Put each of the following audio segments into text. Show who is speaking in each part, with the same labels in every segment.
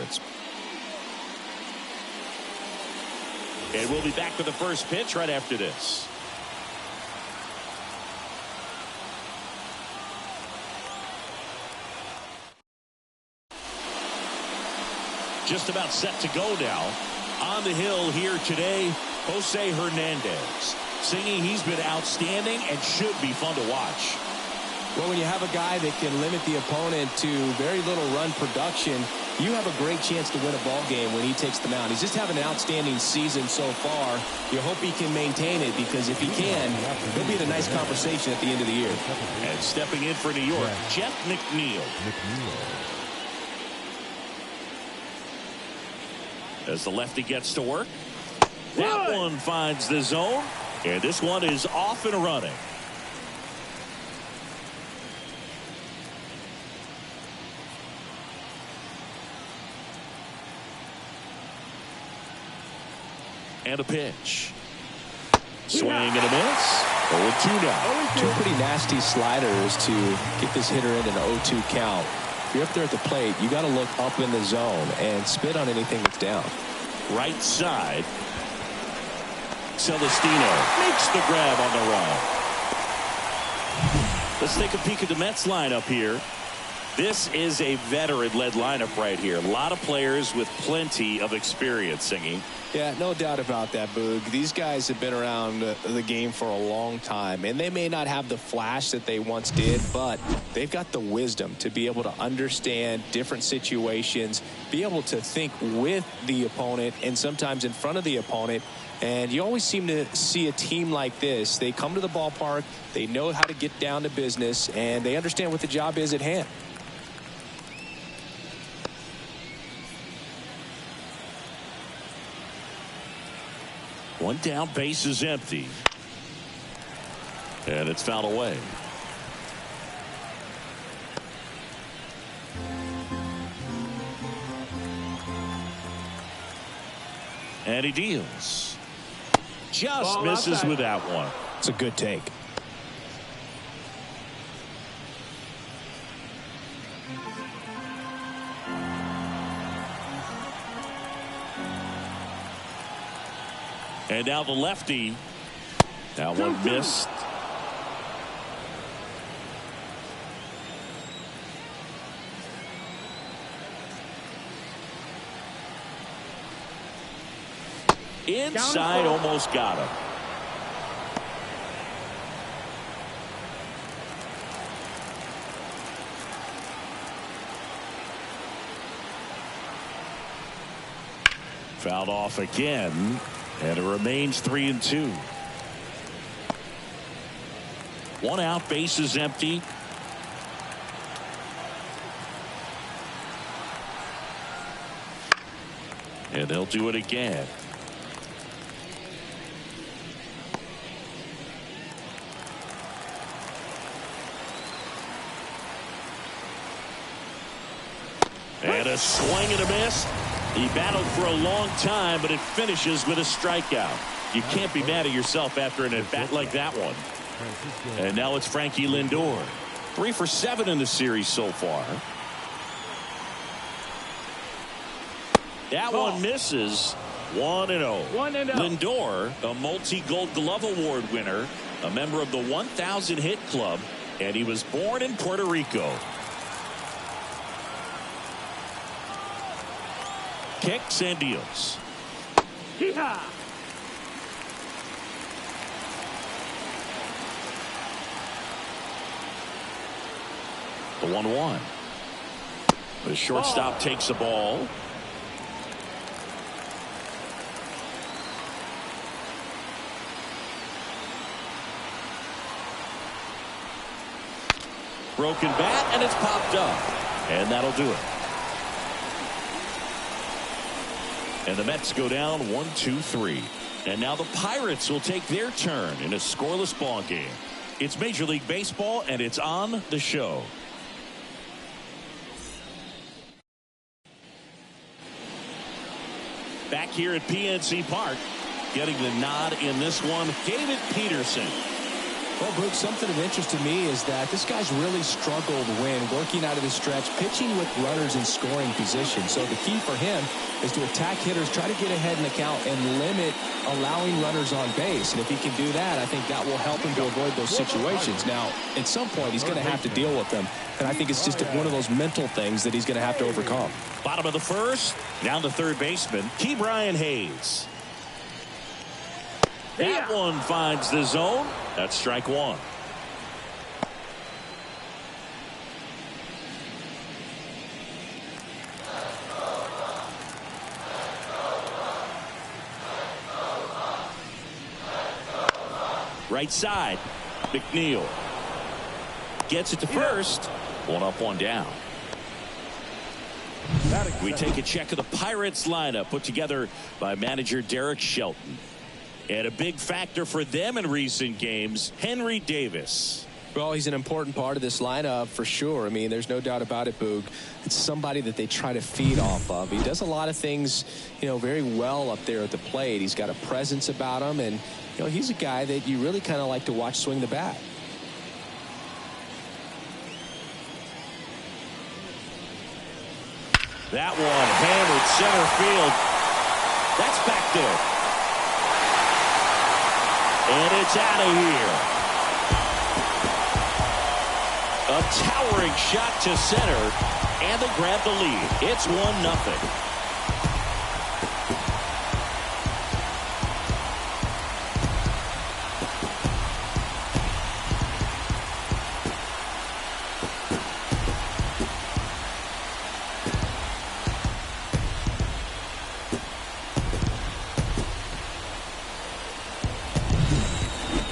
Speaker 1: offense.
Speaker 2: And we'll be back with the first pitch right after this. Just about set to go now. On the hill here today, Jose Hernandez. Singing, he's been outstanding and should be fun to watch.
Speaker 1: Well, when you have a guy that can limit the opponent to very little run production, you have a great chance to win a ball game when he takes the mound. He's just having an outstanding season so far. You hope he can maintain it, because if he can, he'll be in a nice conversation at the end of the year.
Speaker 2: And stepping in for New York, Jeff McNeil. As the lefty gets to work, that one finds the zone, and this one is off and running. And a pitch. Swing and a miss. 0-2 now.
Speaker 1: Two pretty nasty sliders to get this hitter in an 0-2 count. If you're up there at the plate, you got to look up in the zone and spit on anything that's down.
Speaker 2: Right side. Celestino makes the grab on the run. Let's take a peek at the Mets lineup here. This is a veteran-led lineup right here. A lot of players with plenty of experience, Singing.
Speaker 1: Yeah, no doubt about that, Boog. These guys have been around the game for a long time, and they may not have the flash that they once did, but they've got the wisdom to be able to understand different situations, be able to think with the opponent and sometimes in front of the opponent. And you always seem to see a team like this. They come to the ballpark, they know how to get down to business, and they understand what the job is at hand.
Speaker 2: One down, base is empty. And it's fouled away. And he deals. Just misses with that one.
Speaker 1: It's a good take.
Speaker 2: And now the lefty. That one missed. Inside, almost got him. Fouled off again. And it remains 3-2. One out, base is empty. And they'll do it again. And a swing and a miss. He battled for a long time, but it finishes with a strikeout. You can't be mad at yourself after an at-bat like that one. And now it's Frankie Lindor. 3 for 7 in the series so far. That one misses. 1-0. Lindor, a multi-Gold Glove Award winner, a member of the 1,000 Hit Club, and he was born in Puerto Rico. Kicks and deals.
Speaker 3: Yeehaw!
Speaker 2: The 1-1. The shortstop takes the ball. Broken bat, and it's popped up. And that'll do it. And the Mets go down 1-2-3. And now the Pirates will take their turn in a scoreless ball game. It's Major League Baseball, and it's on the show. Back here at PNC Park, getting the nod in this one, David Peterson.
Speaker 1: Well, Brooks, something of interest to me is that this guy's really struggled when working out of the stretch, pitching with runners in scoring position. So the key for him is to attack hitters, try to get ahead in the count, and limit allowing runners on base. And if he can do that, I think that will help him to avoid those situations. Now, at some point, he's going to have to deal with them. And I think it's just one of those mental things that he's going to have to overcome.
Speaker 2: Bottom of the first, down to third baseman, Brian Hayes. That one finds the zone. That's strike one. Right side, McNeil gets it to first. One up, one down. We take a check of the Pirates lineup put together by manager Derek Shelton. And a big factor for them in recent games, Henry Davis.
Speaker 1: Well, he's an important part of this lineup for sure. I mean, there's no doubt about it, Boog. It's somebody that they try to feed off of. He does a lot of things, very well up there at the plate. He's got a presence about him, and, he's a guy that you really kind of like to watch swing the bat.
Speaker 2: That one hammered center field. That's back there. And it's out of here. A towering shot to center, and they grab the lead. It's 1-0.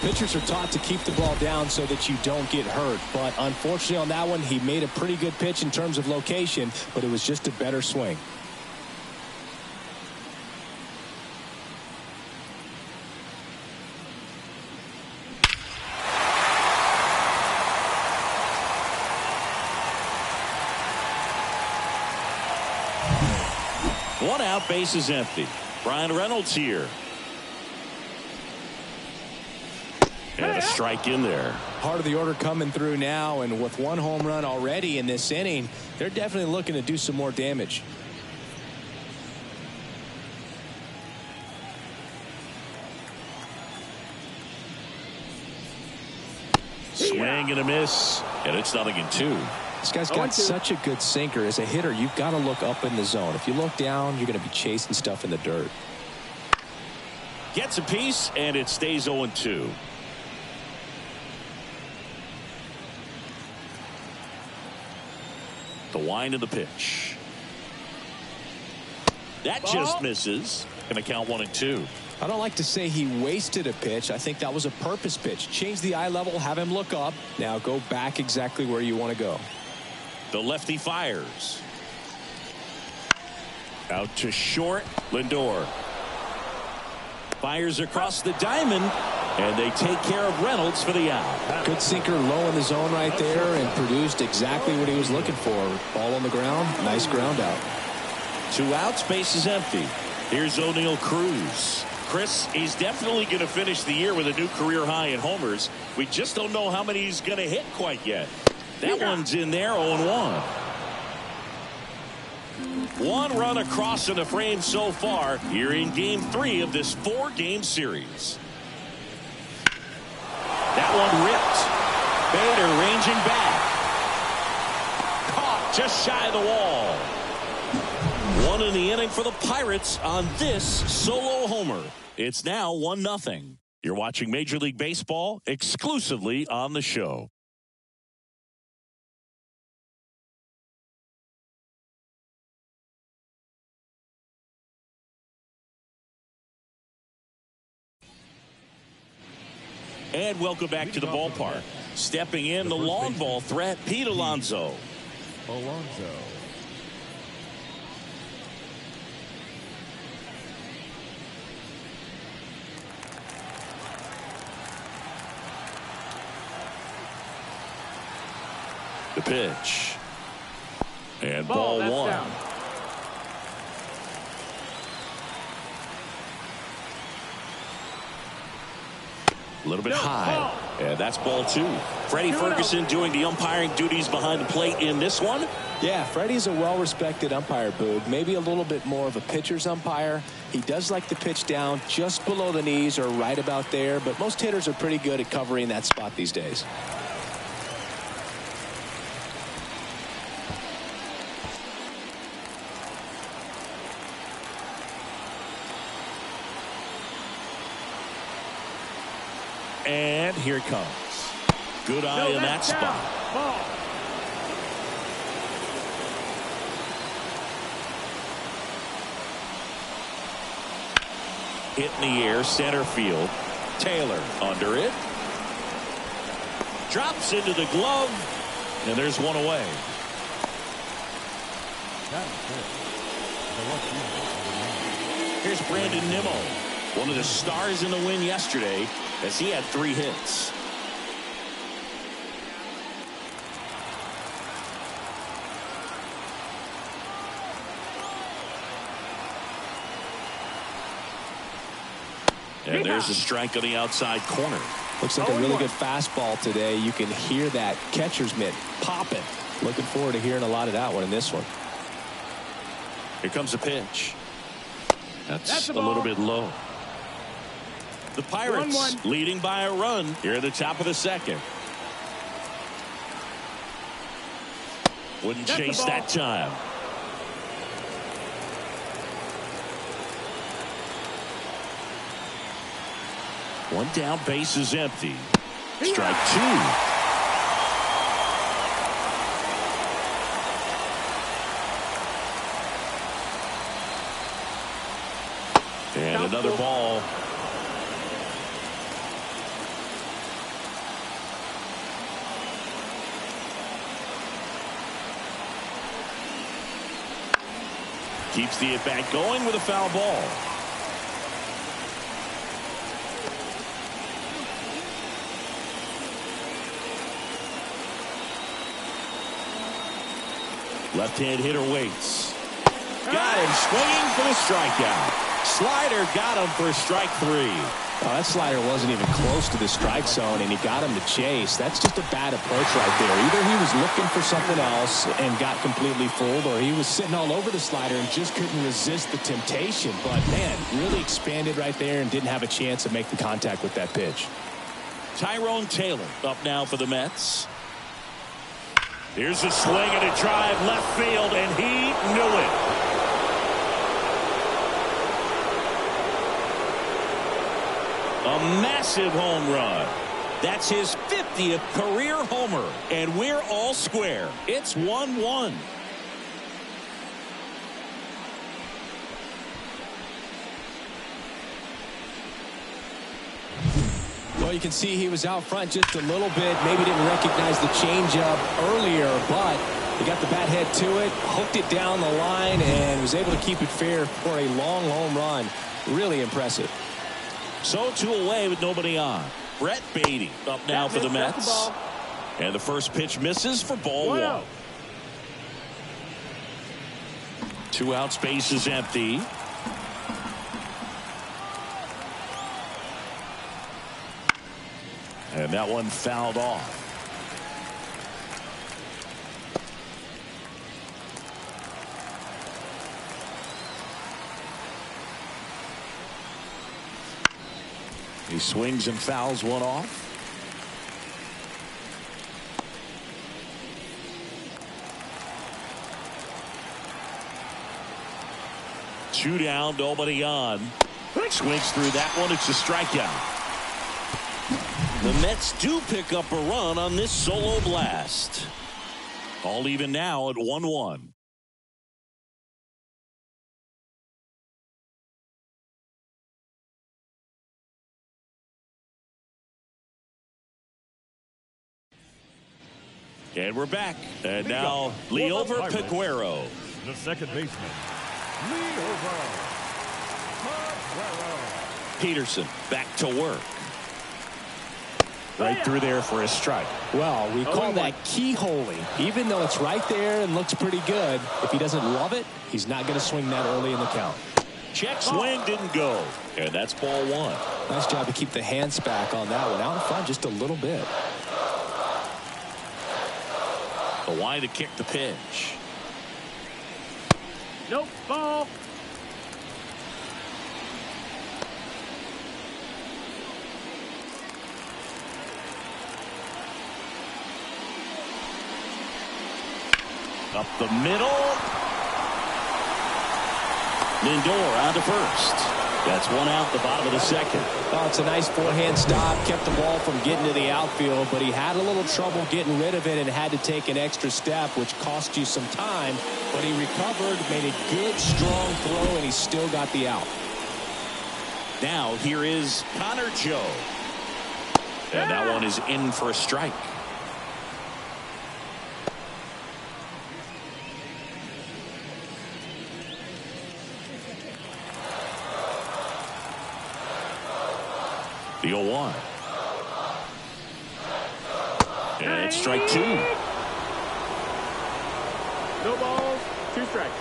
Speaker 1: Pitchers are taught to keep the ball down so that you don't get hurt. But unfortunately on that one, he made a pretty good pitch in terms of location, but it was just a better swing.
Speaker 2: One out, base is empty. Brian Reynolds here. And a strike in there.
Speaker 1: Part of the order coming through now, and with one home run already in this inning, they're definitely looking to do some more damage.
Speaker 2: Swing and a miss, and it's 0-2.
Speaker 1: This guy's got such a good sinker. As a hitter, you've got to look up in the zone. If you look down, you're going to be chasing stuff in the dirt.
Speaker 2: Gets a piece, and it stays 0-2. The wind of the pitch. That just misses. Going to count 1-2.
Speaker 1: I don't like to say he wasted a pitch. I think that was a purpose pitch. Change the eye level, have him look up. Now go back exactly where you want to go.
Speaker 2: The lefty fires. Out to short. Lindor fires across the diamond, and they take care of Reynolds for the out.
Speaker 1: Good sinker low in the zone right there, and produced exactly what he was looking for. Ball on the ground. Nice ground out.
Speaker 2: 2 outs, base is empty. Here's O'Neal Cruz. Chris, he's definitely going to finish the year with a new career high in homers. We just don't know how many he's going to hit quite yet. That one's in there, 0-1. 1 run across in the frame so far here in game 3 of this 4-game series. That one ripped. Bader ranging back. Caught just shy of the wall. 1 in the inning for the Pirates on this solo homer. It's now 1-0. You're watching Major League Baseball exclusively on the show. And welcome back to the ballpark. Stepping in, the long ball threat, Pete Alonso. The pitch. And ball 1. Down. A little bit high. And that's ball 2. Freddie Ferguson doing the umpiring duties behind the plate in this one.
Speaker 1: Yeah, Freddie's a well-respected umpire, Boog. Maybe a little bit more of a pitcher's umpire. He does like to pitch down just below the knees or right about there, but most hitters are pretty good at covering that spot these days.
Speaker 2: And here it comes. Good eye in that spot.
Speaker 3: Ball.
Speaker 2: Hit in the air, center field. Taylor under it. Drops into the glove. And there's one away. Here's Brandon Nimmo, one of the stars in the win yesterday, as he had 3 hits. And there's a strike on the outside corner.
Speaker 1: Looks like a really good fastball today. You can hear that catcher's mitt popping. Looking forward to hearing a lot of that one in this one.
Speaker 2: Here comes a pitch. That's a little bit low. The Pirates leading by a run here at the top of the second. Wouldn't chase that time. One down, base is empty. Strike 2. And another ball. Keeps the at-bat going with a foul ball. Left-hand hitter waits. Got him swinging for the strikeout. Slider got him for strike 3.
Speaker 1: Oh, that slider wasn't even close to the strike zone, and he got him to chase. That's just a bad approach right there. Either he was looking for something else and got completely fooled, or he was sitting all over the slider and just couldn't resist the temptation. But, man, really expanded right there and didn't have a chance to make the contact with that pitch.
Speaker 2: Tyrone Taylor up now for the Mets. Here's a swing and a drive left field, and he knew it. A massive home run. That's his 50th career homer, and we're all square. It's 1-1.
Speaker 1: Well, you can see he was out front just a little bit. Maybe didn't recognize the changeup earlier, but he got the bat head to it, hooked it down the line, and was able to keep it fair for a long home run. Really impressive.
Speaker 2: So 2 away with nobody on. Brett Beatty up now for the Mets. And the first pitch misses for ball 1. 2 outs, base is empty. And that one fouled off. He swings and fouls one off. Two down, nobody on. Swings through that one. It's a strikeout. The Mets do pick up a run on this solo blast. All even now at 1-1. And we're back. And now Liover Peguero.
Speaker 3: The second baseman, Liover Peguero.
Speaker 2: Peterson back to work. Right through there for a strike.
Speaker 1: Well, we call that keyholing. Even though it's right there and looks pretty good, if he doesn't love it, he's not going to swing that early in the count.
Speaker 2: Check swing didn't go. And that's ball one.
Speaker 1: Nice job to keep the hands back on that one. Out in front just a little bit.
Speaker 2: The line to kick the pitch.
Speaker 3: Nope, ball.
Speaker 2: Up the middle. Lindor on to first. That's one out the bottom of the second.
Speaker 1: Oh, it's a nice forehand stop. Kept the ball from getting to the outfield, but he had a little trouble getting rid of it and had to take an extra step, which cost you some time. But he recovered, made a good, strong throw, and he still got the out.
Speaker 2: Now here is Connor Joe. And that one is in for a strike. The 0-1. And it's strike two.
Speaker 3: No balls, 2 strikes.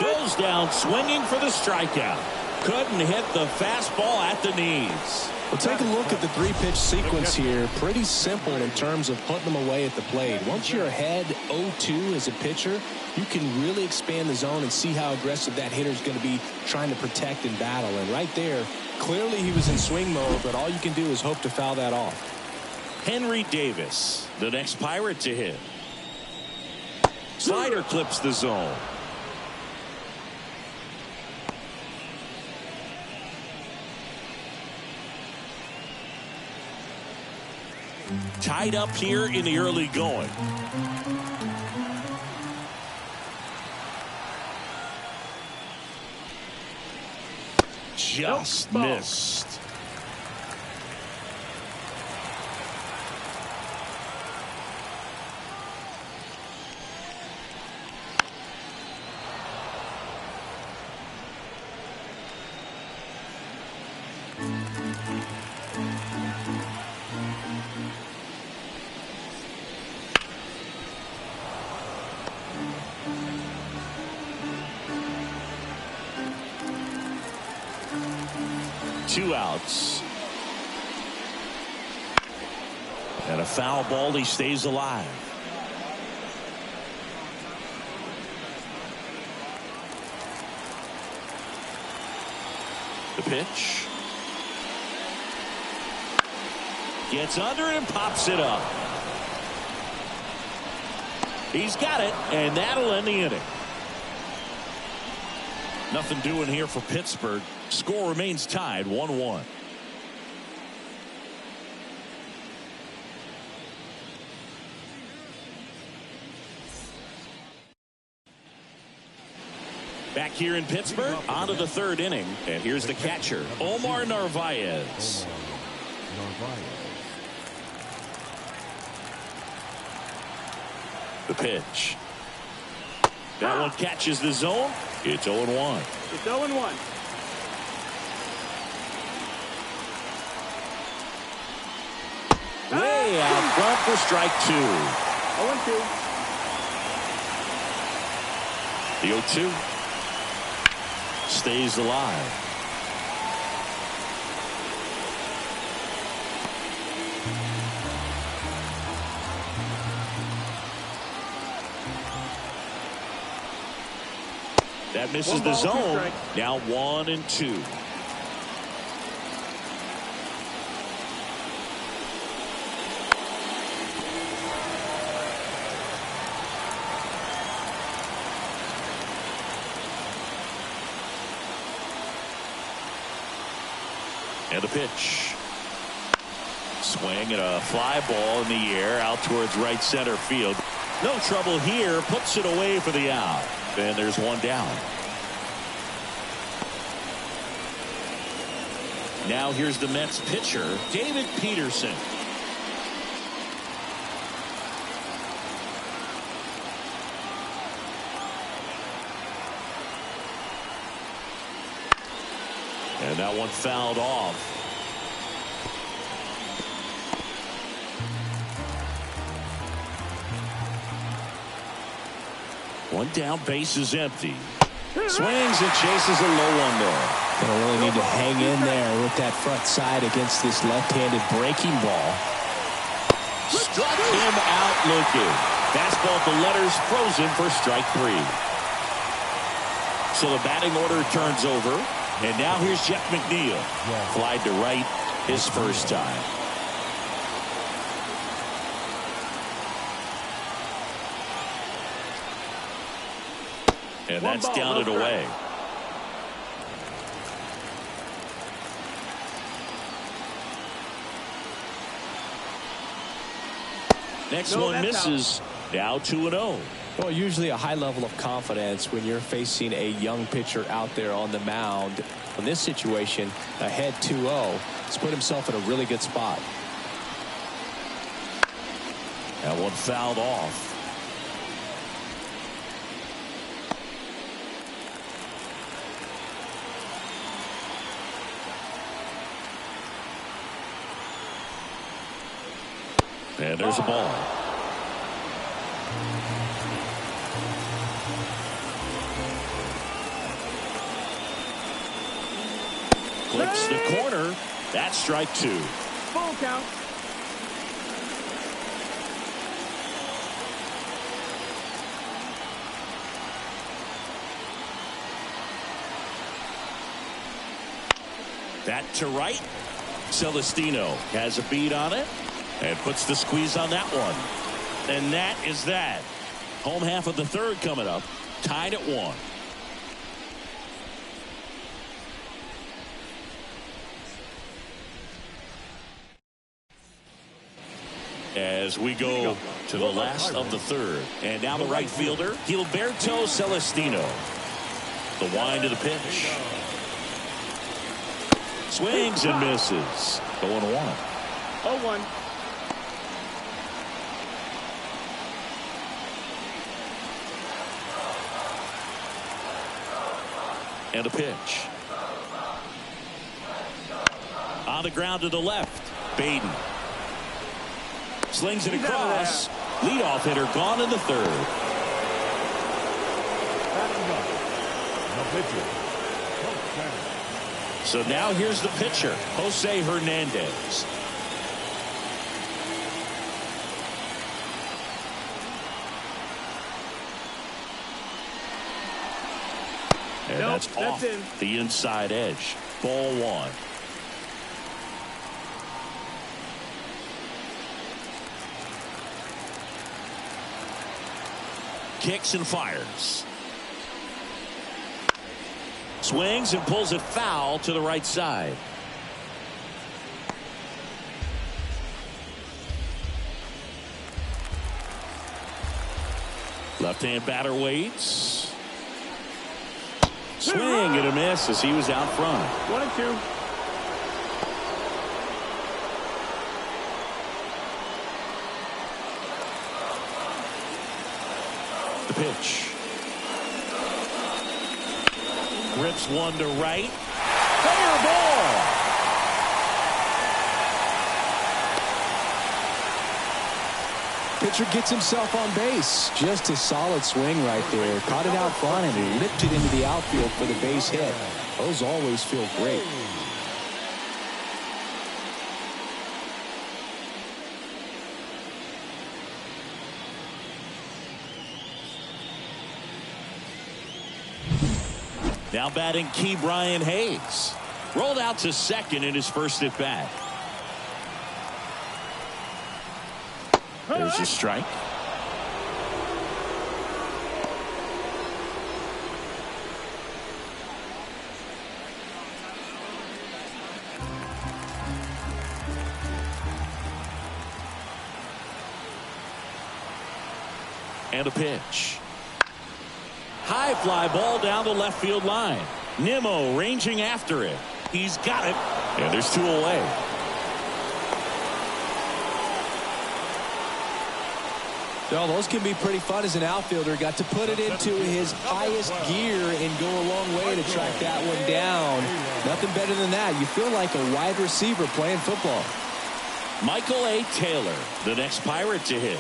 Speaker 2: Goes down swinging for the strikeout. Couldn't hit the fastball at the knees.
Speaker 1: Well, take a look at the 3-pitch sequence here. Pretty simple in terms of putting them away at the plate. Once you're ahead 0-2 as a pitcher, you can really expand the zone and see how aggressive that hitter is going to be trying to protect and battle. And right there, clearly he was in swing mode, but all you can do is hope to foul that off.
Speaker 2: Henry Davis, the next Pirate to hit. Slider clips the zone. Tied up here in the early going. Just missed. Two outs. And a foul ball. He stays alive. The pitch. Gets under and pops it up. He's got it, and that'll end the inning. Nothing doing here for Pittsburgh. Score remains tied 1-1. Back here in Pittsburgh, on to the third inning. And here's the catcher, Omar Narvaez. The pitch. That one catches the zone. It's 0-1.
Speaker 3: It's 0-1.
Speaker 2: Way out front for strike two.
Speaker 3: 0-2.
Speaker 2: The 0-2 stays alive. That misses the zone. Now 1-2. And the pitch. Swing and a fly ball in the air out towards right center field. No trouble here. Puts it away for the out. And there's one down. Now here's the Mets pitcher, David Peterson. And that one fouled off. One down, base is empty. Swings and chases a low one there.
Speaker 1: Gonna really need to hang in there with that front side against this left-handed breaking ball.
Speaker 2: Struck him out looking. Fastball at the letters, frozen for strike 3. So the batting order turns over. And now here's Jeff McNeil. Flied to right his first time. And that's down and away. Next one misses. Now 2-0.
Speaker 1: Well, usually a high level of confidence when you're facing a young pitcher out there on the mound. In this situation, ahead 2-0, he's put himself in a really good spot.
Speaker 2: That one fouled off. And there's a ball. Clips the corner. That's strike 2.
Speaker 3: Full count.
Speaker 2: That to right. Celestino has a beat on it and puts the squeeze on that one. And that is that. Home half of the third coming up. Tied at 1. As we go to the last of the third. And now the right fielder, Gilberto Celestino. The wind of the pitch. Swings and misses. 0-1.
Speaker 3: 0-1.
Speaker 2: And a pitch. On the ground to the left. Baden. Slings it across. Leadoff hitter gone in the third. So now here's the pitcher, Jose Hernandez. And that's off the inside edge. Ball 1. Kicks and fires. Swings and pulls it foul to the right side. Left-hand batter waits. Swing and a miss as he was out front.
Speaker 3: 1-2.
Speaker 2: The pitch. Rips one to right. Fair ball.
Speaker 1: Pitcher gets himself on base. Just a solid swing right there. Caught it out front and lipped it into the outfield for the base hit. Those always feel great.
Speaker 2: Now batting Key Brian Hayes. Rolled out to second in his first at bat. There's a strike. And a pitch. High fly ball down the left field line. Nimmo ranging after it. He's got it. And there's 2 away.
Speaker 1: Well, those can be pretty fun as an outfielder. Got to put it into his highest gear and go a long way to track that one down. Nothing better than that. You feel like a wide receiver playing football.
Speaker 2: Michael A. Taylor, the next Pirate to hit.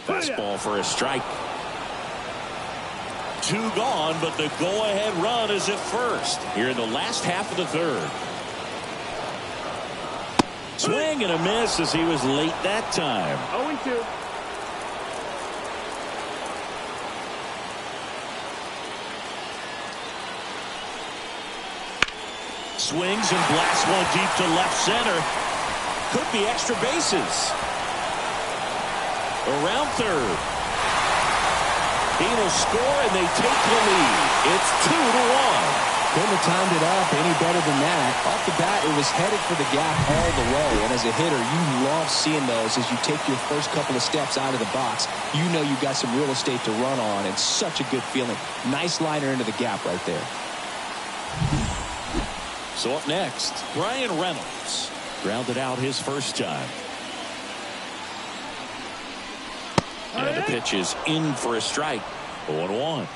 Speaker 2: Fastball for a strike. 2 gone, but the go-ahead run is at first here in the last half of the third. Swing and a miss as he was late that time.
Speaker 3: 0-2.
Speaker 2: Swings and blasts one deep to left center. Could be extra bases. Around third. He will score and they take the lead. It's 2-1.
Speaker 1: Couldn't have timed it up any better than that. Off the bat, it was headed for the gap all the way. And as a hitter, you love seeing those as you take your first couple of steps out of the box. You know you've got some real estate to run on, and such a good feeling. Nice liner into the gap right there.
Speaker 2: So up next, Brian Reynolds. Grounded out his first time. And the pitch is in for a strike. 0-1.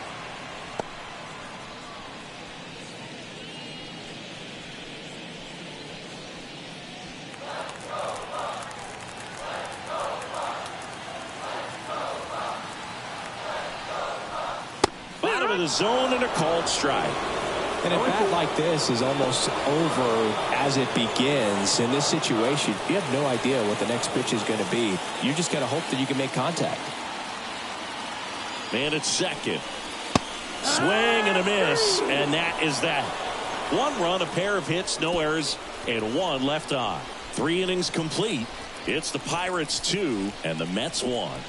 Speaker 2: Bottom of the zone and a called strike.
Speaker 1: And a bat like this is almost over as it begins. In this situation, you have no idea what the next pitch is going to be. You just got to hope that you can make contact.
Speaker 2: Man at second. Swing and a miss. And that is that. 1 run, a pair of hits, no errors, and 1 left on. 3 innings complete. It's the Pirates 2 and the Mets 1.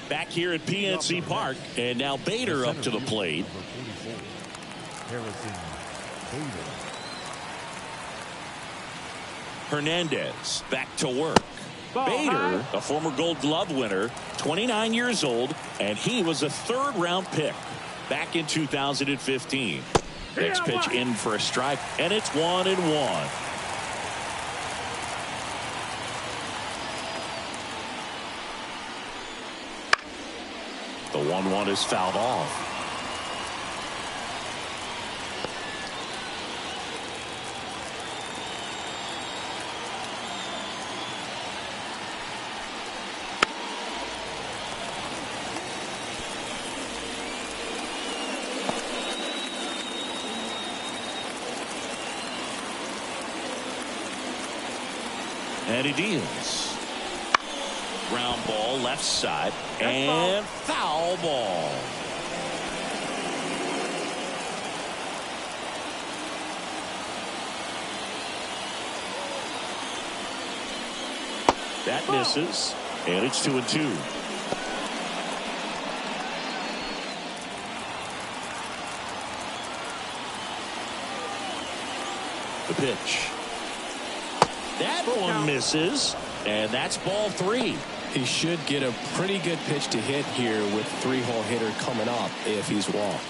Speaker 2: Back here at PNC Park, and now Bader up to the plate. Hernandez back to work. Bader, a former Gold Glove winner, 29 years old, and he was a 3rd-round pick back in 2015. Next pitch in for a strike, and it's 1-1. The 1-1 is fouled off. And he deals. Ground ball left side and foul ball. That misses, and it's 2-2. The pitch. That one misses, and that's ball 3.
Speaker 1: He should get a pretty good pitch to hit here with 3-hole hitter coming up if he's walked.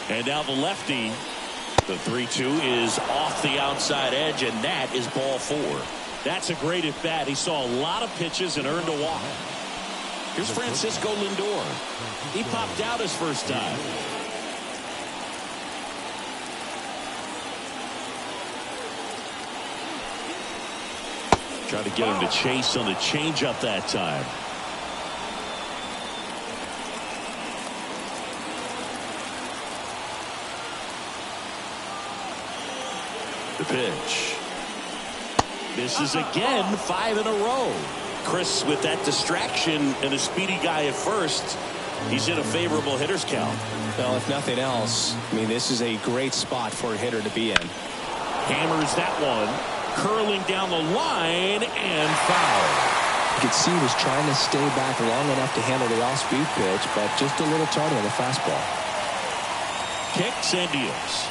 Speaker 2: And now the lefty. The 3-2 is off the outside edge, and that is ball 4. That's a great at bat. He saw a lot of pitches and earned a walk. Here's Francisco Lindor. He popped out his first time. Trying to get him to chase on the changeup that time. The pitch. Misses again, 5 in a row. Chris, with that distraction and a speedy guy at first, he's in a favorable hitter's count.
Speaker 1: Well, if nothing else, I mean, this is a great spot for a hitter to be in.
Speaker 2: Hammers that one. Curling down the line and foul.
Speaker 1: You could see he was trying to stay back long enough to handle the off-speed pitch, but just a little tardy on the fastball.
Speaker 2: Kicks and deals.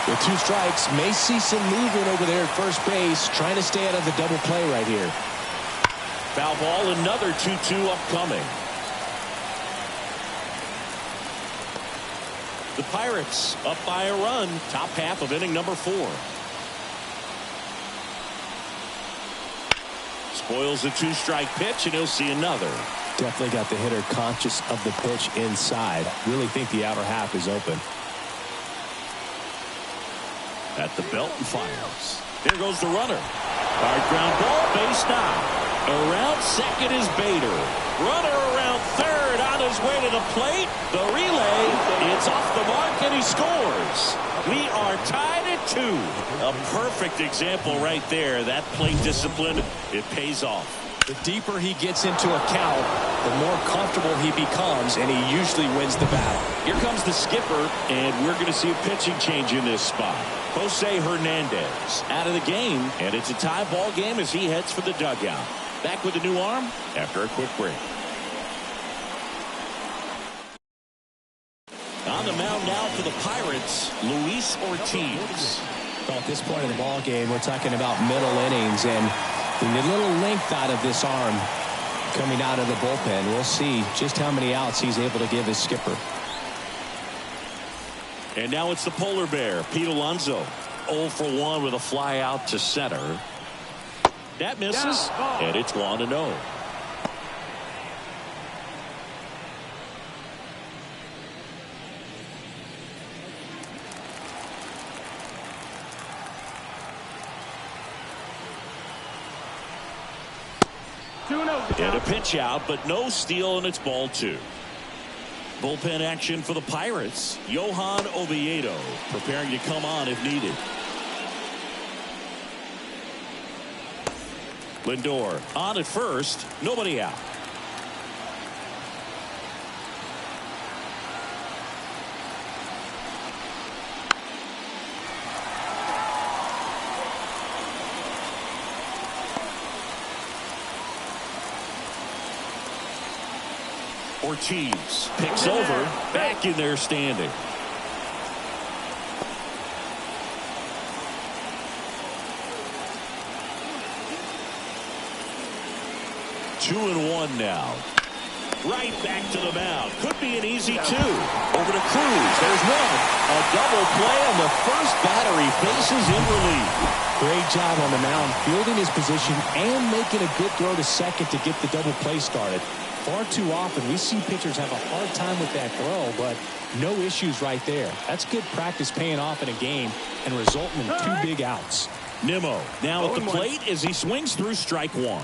Speaker 1: With 2 strikes, may see some movement over there at first base, trying to stay out of the double play right here.
Speaker 2: Foul ball, another 2-2 upcoming. The Pirates up by a run, top half of inning number 4. Spoils a 2-strike pitch, and he'll see another.
Speaker 1: Definitely got the hitter conscious of the pitch inside. Really think the outer half is open.
Speaker 2: At the belt and fires. There goes the runner. Hard ground ball, base knock. Around second is Bader. Runner around third on his way to the plate. The relay, it's off the mark, and he scores. We are tied at 2. A perfect example right there. That plate discipline, it pays off.
Speaker 1: The deeper he gets into a count, the more comfortable he becomes, and he usually wins the battle.
Speaker 2: Here comes the skipper, and we're going to see a pitching change in this spot. Jose Hernandez out of the game, and it's a tie ball game as he heads for the dugout. Back with a new arm after a quick break. On the mound now for the Pirates, Luis Ortiz.
Speaker 1: Well, at this point of the ball game, we're talking about middle innings, and we need a little length out of this arm coming out of the bullpen. We'll see just how many outs he's able to give his skipper.
Speaker 2: And now it's the polar bear, Pete Alonso. 0 for 1 with a fly out to center. That misses, and it's 1-0. And a pitch out, but no steal, and it's ball 2. Bullpen action for the Pirates. Johan Oviedo preparing to come on if needed. Lindor on at first, nobody out. Ortiz picks over, back in there standing. Two and one now. Right back to the mound. Could be an easy 2. Over to Cruz. There's one. A double play, and the first batter he faces in relief.
Speaker 1: Great job on the mound, fielding his position and making a good throw to second to get the double play started. Far too often we see pitchers have a hard time with that throw, but no issues right there. That's good practice paying off in a game and resulting in 2 big outs.
Speaker 2: Nimmo now at the plate as he swings through strike 1.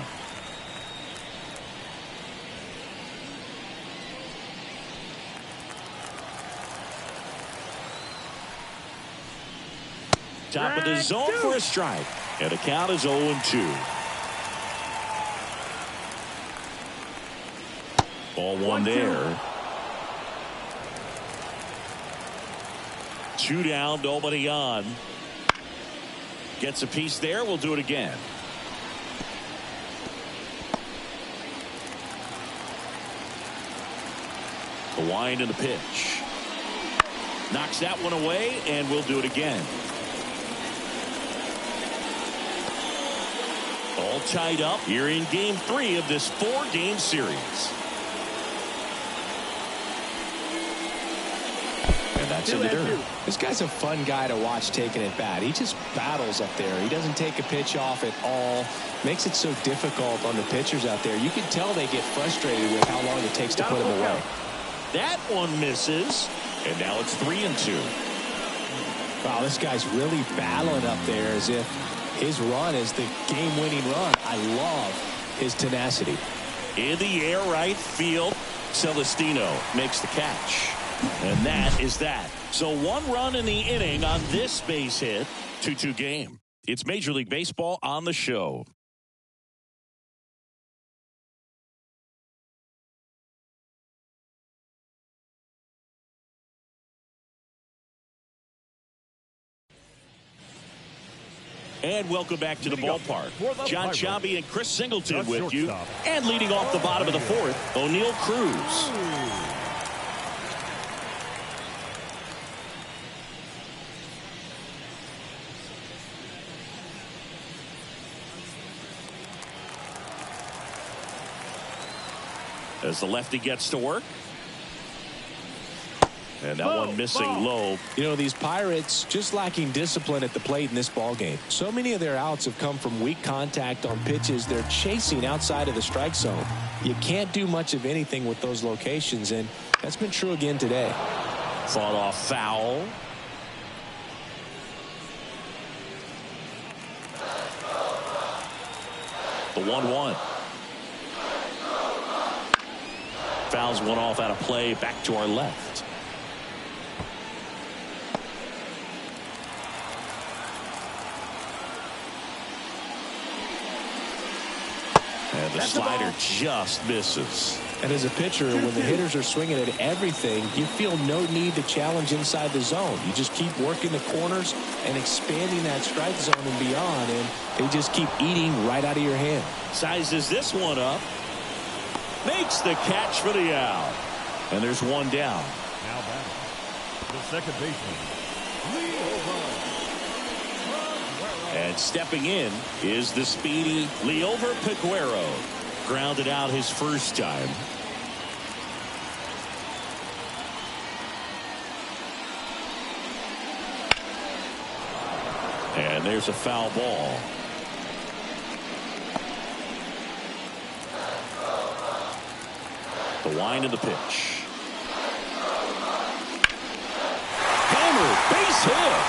Speaker 2: Top of the zone for a strike, and the count is 0-2. Ball 1 there. 2 down, nobody on. Gets a piece there. We'll do it again. The wind and the pitch. Knocks that one away, and we'll do it again. All tied up here in game 3 of this 4-game series.
Speaker 1: And that's in the dirt. This guy's a fun guy to watch taking at bat. He just battles up there. He doesn't take a pitch off at all. Makes it so difficult on the pitchers out there. You can tell they get frustrated with how long it takes to put him away.
Speaker 2: That one misses, and now it's 3-2.
Speaker 1: Wow, this guy's really battling up there as if his run is the game-winning run. I love his tenacity.
Speaker 2: In the air right field, Celestino makes the catch. And that is that. So 1 run in the inning on this base hit. 2-2 game. It's Major League Baseball on the show. And welcome back to the ballpark. John Sciambi and Chris Singleton with you. And leading off the bottom of the 4th, O'Neal Cruz. As the lefty gets to work. And that one missing low.
Speaker 1: You know, these Pirates just lacking discipline at the plate in this ball game. So many of their outs have come from weak contact on pitches they're chasing outside of the strike zone. You can't do much of anything with those locations, and that's been true again today.
Speaker 2: Fought off foul. The 1-1. Fouls one off out of play, back to our left. And the slider just misses.
Speaker 1: And as a pitcher, when the hitters are swinging at everything, you feel no need to challenge inside the zone. You just keep working the corners and expanding that strike zone and beyond, and they just keep eating right out of your hand.
Speaker 2: Sizes this one up. Makes the catch for the out. And there's one down.
Speaker 4: Now batting, the second baseman,
Speaker 2: and stepping in is the speedy Liover Peguero. Grounded out his first time. And there's a foul ball. The wind of the pitch. Hammered, base hit.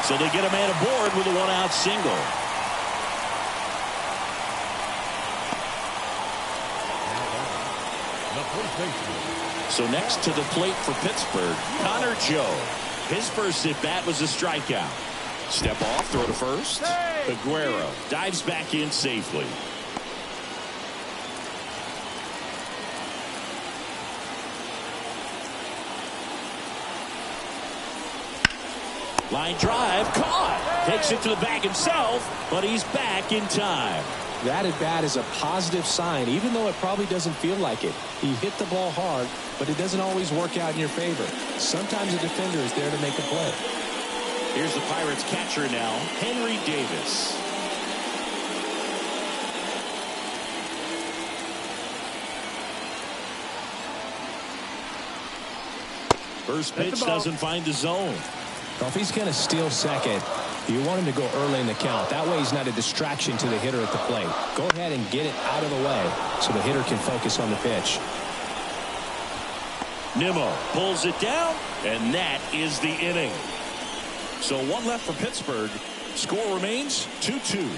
Speaker 2: So they get a man aboard with a one-out single. So next to the plate for Pittsburgh, Connor Joe. His first at bat was a strikeout. Step off, throw to first. Peguero dives back in safely. Line drive, caught. Takes it to the bag himself, but he's back in time.
Speaker 1: That at bat is a positive sign, even though it probably doesn't feel like it. He hit the ball hard, but it doesn't always work out in your favor. Sometimes a defender is there to make a play.
Speaker 2: Here's the Pirates catcher now, Henry Davis. First pitch doesn't find the zone.
Speaker 1: Well, if he's going to steal second, you want him to go early in the count. That way he's not a distraction to the hitter at the plate. Go ahead and get it out of the way so the hitter can focus on the pitch.
Speaker 2: Nimmo pulls it down, and that is the inning. So one left for Pittsburgh. Score remains 2-2.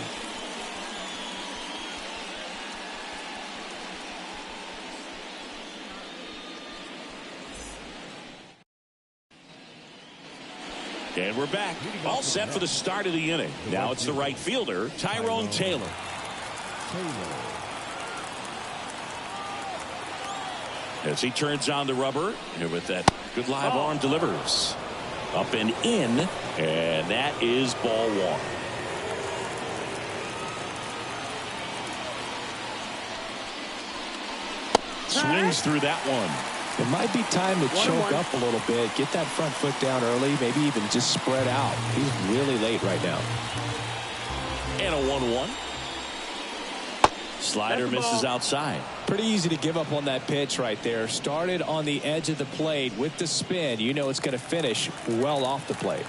Speaker 2: And we're back. All set for the start of the inning. Now it's the right fielder, Tyrone Taylor. As he turns on the rubber, and with that good live arm delivers. Up and in, and that is ball one. Swings through that one.
Speaker 1: It might be time to choke up a little bit, get that front foot down early, maybe even just spread out. He's really late right now.
Speaker 2: And a 1-1. Slider misses outside.
Speaker 1: Pretty easy to give up on that pitch right there. Started on the edge of the plate with the spin. You know it's going to finish well off the plate.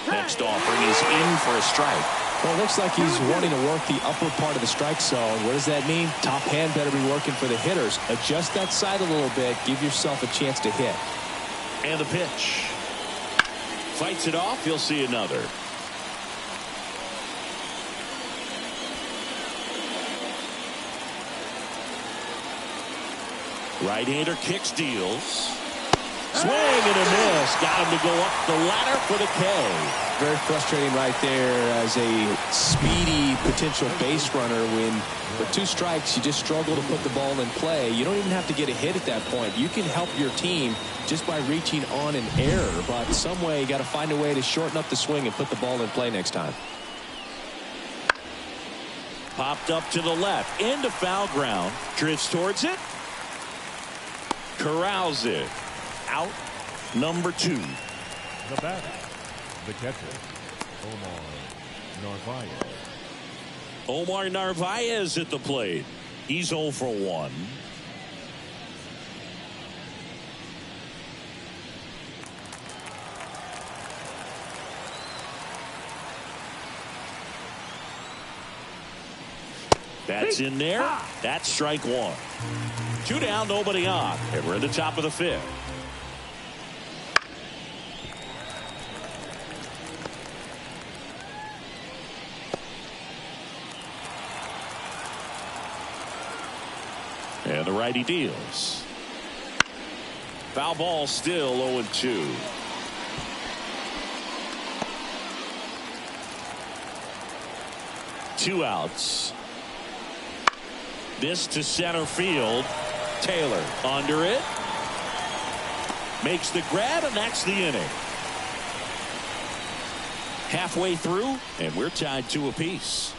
Speaker 2: Next offering is in for a strike.
Speaker 1: Well, it looks like he's wanting to work the upper part of the strike zone. What does that mean? Top hand better be working for the hitters. Adjust that side a little bit. Give yourself a chance to hit.
Speaker 2: And the pitch. Fights it off. He'll see another. Right-hander kicks, deals. Swing and a miss. Got him to go up the ladder for the K.
Speaker 1: Very frustrating right there as a speedy potential base runner when with two strikes you just struggle to put the ball in play. You don't even have to get a hit at that point. You can help your team just by reaching on an error, but some way you got to find a way to shorten up the swing and put the ball in play next time.
Speaker 2: Popped up to the left into foul ground. Drifts towards it. Corrals it. Out number 2.
Speaker 4: The batter, the catcher, Omar Narvaez.
Speaker 2: Omar Narvaez at the plate. He's 0 for 1. That's in there. That's strike one. 2 down, nobody on. And we're in the top of the 5th. And the righty deals. Foul ball, still 0-2. Two outs. This to center field. Taylor under it. Makes the grab, and that's the inning. Halfway through, and we're tied 2 apiece.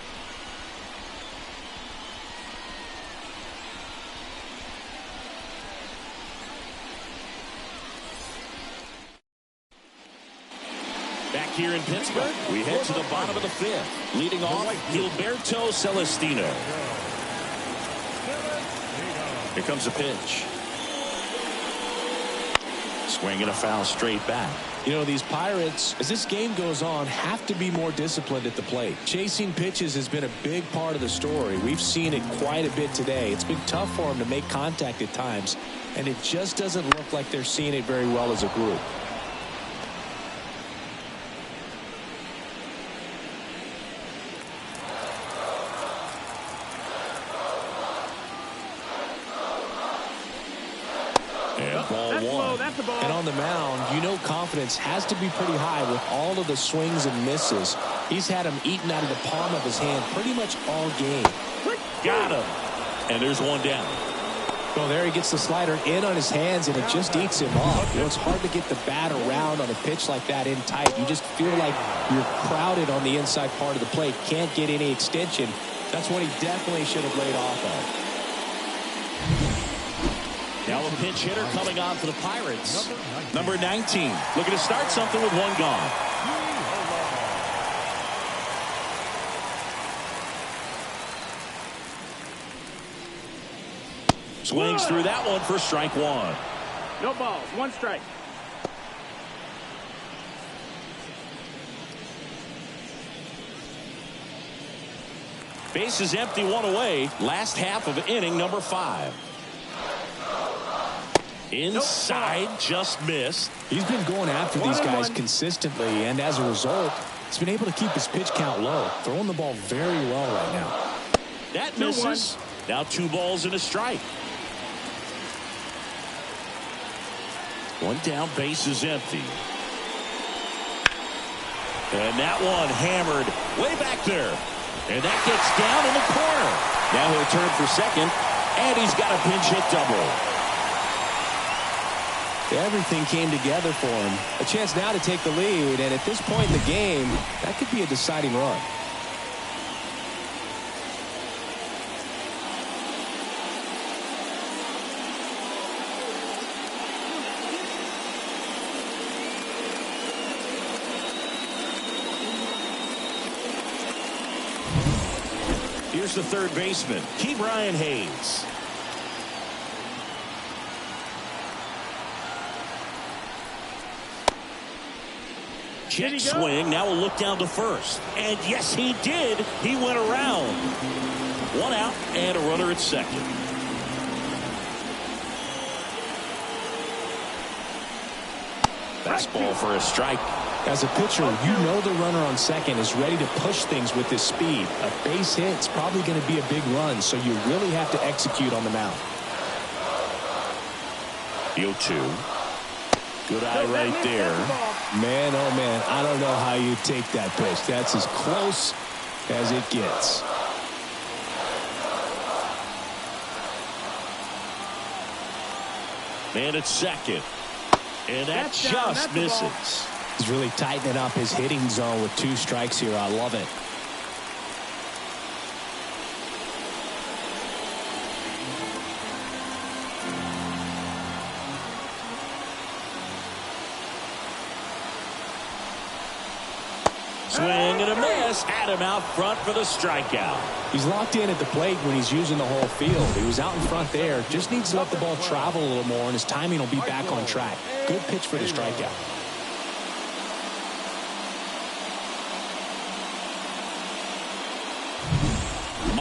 Speaker 2: Back here in Pittsburgh, we head to the bottom of the 5th. Leading off, Gilberto Celestino. Here comes a pitch. Swing and a foul straight back.
Speaker 1: You know, these Pirates, as this game goes on, have to be more disciplined at the plate. Chasing pitches has been a big part of the story. We've seen it quite a bit today. It's been tough for them to make contact at times, and it just doesn't look like they're seeing it very well as a group. And on the mound, you know confidence has to be pretty high with all of the swings and misses. He's had them eaten out of the palm of his hand pretty much all game.
Speaker 2: Got him. And there's one down.
Speaker 1: Well, there he gets the slider in on his hands, and it just eats him off. You know, it's hard to get the bat around on a pitch like that in tight. You just feel like you're crowded on the inside part of the plate. Can't get any extension. That's what he definitely should have laid off of.
Speaker 2: Now a pinch hitter coming on for the Pirates. Number 19. Looking to start something with one gone. Swings through that one for strike one.
Speaker 3: No balls, 1 strike.
Speaker 2: Base is empty, 1 away. Last half of inning number 5. Inside, just missed.
Speaker 1: He's been going after these guys consistently, and as a result, he's been able to keep his pitch count low, throwing the ball very well right now.
Speaker 2: That misses. Now 2 balls and a strike. 1 down, base is empty. And that one hammered way back there. And that gets down in the corner. Now he'll turn for second, and he's got a pinch hit double.
Speaker 1: Everything came together for him. A chance now to take the lead, and at this point in the game, that could be a deciding run.
Speaker 2: Here's the third baseman, Brian Hayes. Check swing. Now we'll look down to first. And yes, he did. He went around. 1 out and a runner at second. Fastball for a strike.
Speaker 1: As a pitcher, you know the runner on second is ready to push things with his speed. A base hit's probably going to be a big run, so you really have to execute on the mound.
Speaker 2: 0-2. Good eye right there.
Speaker 1: Man, oh man, I don't know how you take that pitch. That's as close as it gets.
Speaker 2: Man at second. And that just misses.
Speaker 1: He's really tightening up his hitting zone with 2 strikes here. I love it.
Speaker 2: Swing and a miss. Had him out front for the strikeout.
Speaker 1: He's locked in at the plate when he's using the whole field. He was out in front there. Just needs to let the ball travel a little more, and his timing will be back on track. Good pitch for the strikeout.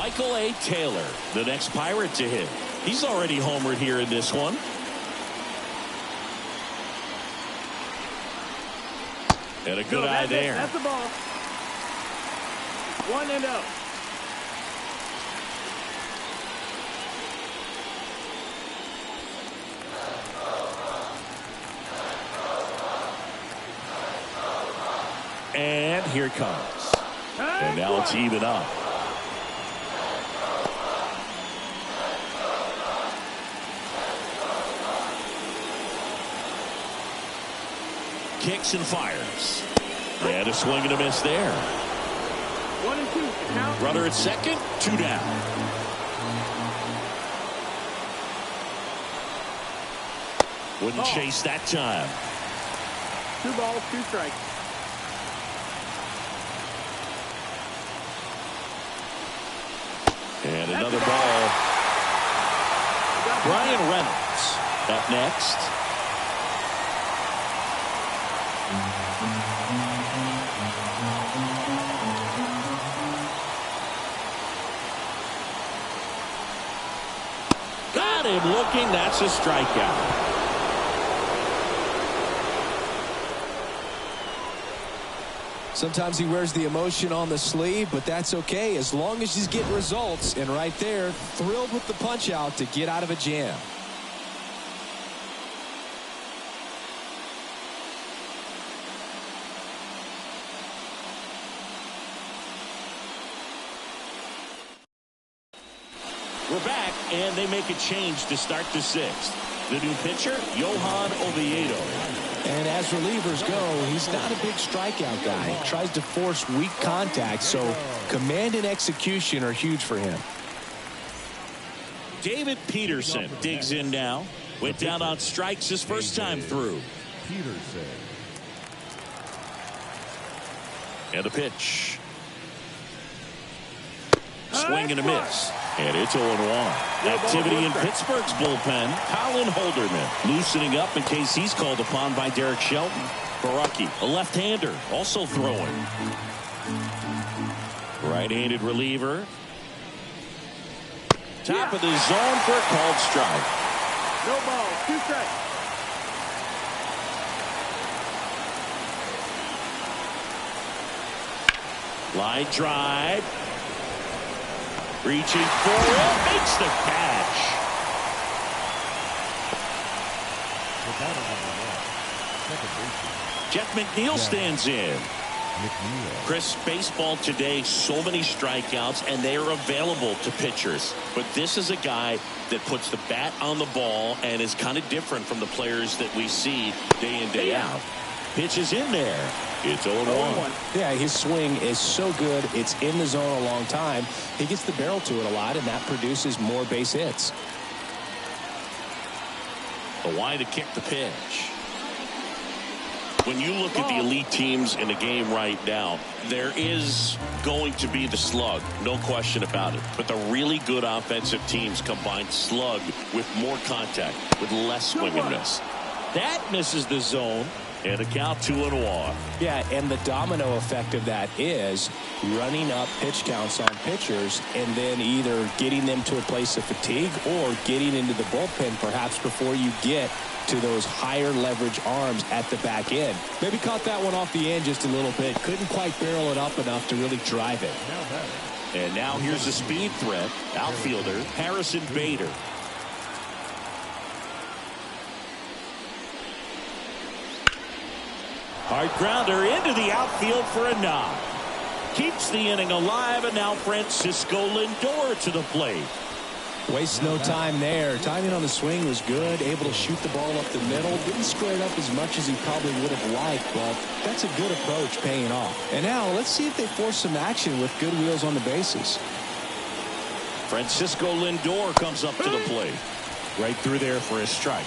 Speaker 2: Michael A. Taylor, the next Pirate to hit. He's already homered here in this one. And a good eye there.
Speaker 3: That's the ball. 1-0.
Speaker 2: And here it comes. And now it's even up. Kicks and fires. And a swing and a miss there.
Speaker 3: 1-2. Count.
Speaker 2: Runner at second, 2 down. Wouldn't chase that time.
Speaker 3: 2 balls, 2 strikes.
Speaker 2: And another ball. Brian Reynolds up next. Got him looking. That's a strikeout.
Speaker 1: Sometimes he wears the emotion on the sleeve, but that's okay as long as he's getting results. And right there, thrilled with the punch out to get out of a jam.
Speaker 2: We're back, and they make a change to start the 6th. The new pitcher, Johan Oviedo.
Speaker 1: And as relievers go, he's not a big strikeout guy. He tries to force weak contact, so command and execution are huge for him.
Speaker 2: David Peterson digs in now. Went down on strikes his first time through.
Speaker 4: Peterson.
Speaker 2: And a pitch. Swing and a miss. And it's 0-1. Activity in Pittsburgh's bullpen. Colin Holderman loosening up in case he's called upon by Derek Shelton. Baraki, a left-hander, also throwing. Right-handed reliever. Top of the zone for a called strike.
Speaker 3: No ball, 2 strikes.
Speaker 2: Line drive. Reaching for it, makes the catch. Jeff McNeil stands in. Chris, baseball today, so many strikeouts, and they are available to pitchers. But this is a guy that puts the bat on the ball and is kind of different from the players that we see day in, day out. Pitch is in there. It's 0-1.
Speaker 1: Yeah, his swing is so good. It's in the zone a long time. He gets the barrel to it a lot, and that produces more base hits.
Speaker 2: A wide to kick the pitch. When you look at the elite teams in the game right now, there is going to be the slug, no question about it. But the really good offensive teams combine slug with more contact, with less swing and miss. That misses the zone. And a count 2-1.
Speaker 1: Yeah, and the domino effect of that is running up pitch counts on pitchers and then either getting them to a place of fatigue or getting into the bullpen perhaps before you get to those higher leverage arms at the back end. Maybe caught that one off the end just a little bit. Couldn't quite barrel it up enough to really drive it.
Speaker 2: And now here's a speed threat. Outfielder Harrison Bader. Hard grounder into the outfield for a knock. Keeps the inning alive, and now Francisco Lindor to the plate.
Speaker 1: Wastes no time there. Timing on the swing was good. Able to shoot the ball up the middle. Didn't square it up as much as he probably would have liked, but that's a good approach paying off. And now let's see if they force some action with good wheels on the bases.
Speaker 2: Francisco Lindor comes up to the plate. Right through there for a strike.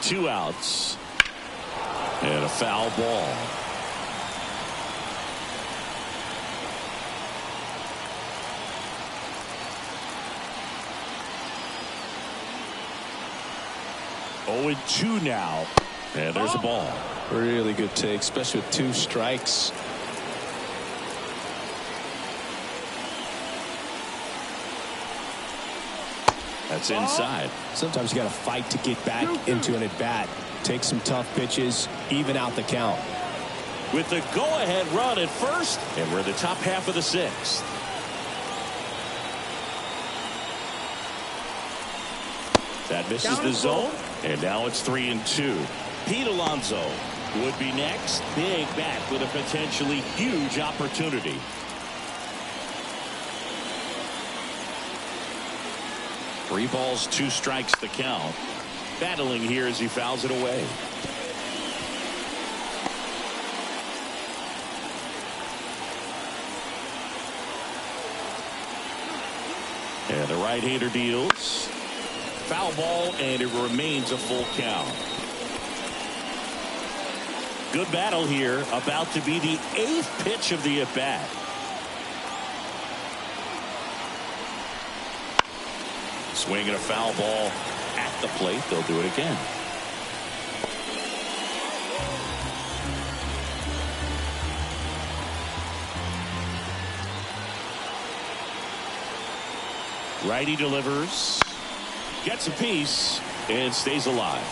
Speaker 2: Two outs and a foul ball. 0-2 now. And there's a ball.
Speaker 1: Really good take, especially with 2 strikes.
Speaker 2: That's inside.
Speaker 5: Sometimes you got to fight to get back into an at-bat. Take some tough pitches, even out the count.
Speaker 2: With the go-ahead run at first, and we're in the top half of the 6th. That misses the zone, and now it's 3-2. Pete Alonso would be next. Big bat with a potentially huge opportunity. 3 balls, 2 strikes to count. Battling here as he fouls it away. And the right-hander deals. Foul ball, and it remains a full count. Good battle here. About to be the 8th pitch of the at-bat. Swinging a foul ball at the plate. They'll do it again. Righty delivers. Gets a piece and stays alive.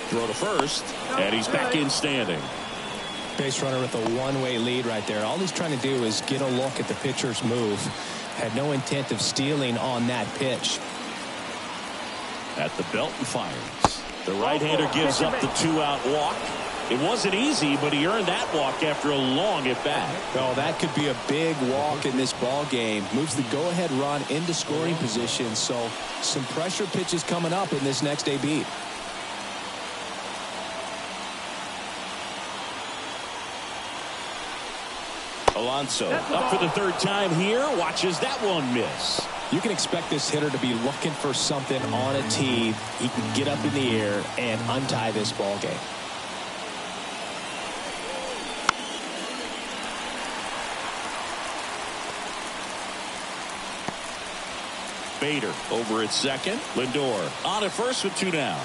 Speaker 2: Throw to first, and he's back in standing.
Speaker 5: Base runner with a one-way lead right there. All he's trying to do is get a look at the pitcher's move. Had no intent of stealing on that pitch.
Speaker 2: At the belt and fires. The right-hander gives up the 2-out walk. It wasn't easy, but he earned that walk after a long at-bat.
Speaker 5: Oh, that could be a big walk in this ball game. Moves the go-ahead run into scoring position. So some pressure pitches coming up in this next AB.
Speaker 2: Alonso up for the 3rd time here. Watches that one miss.
Speaker 5: You can expect this hitter to be looking for something on a tee. He can get up in the air and untie this ball game.
Speaker 2: Bader over at second. Lindor on at first with 2 down.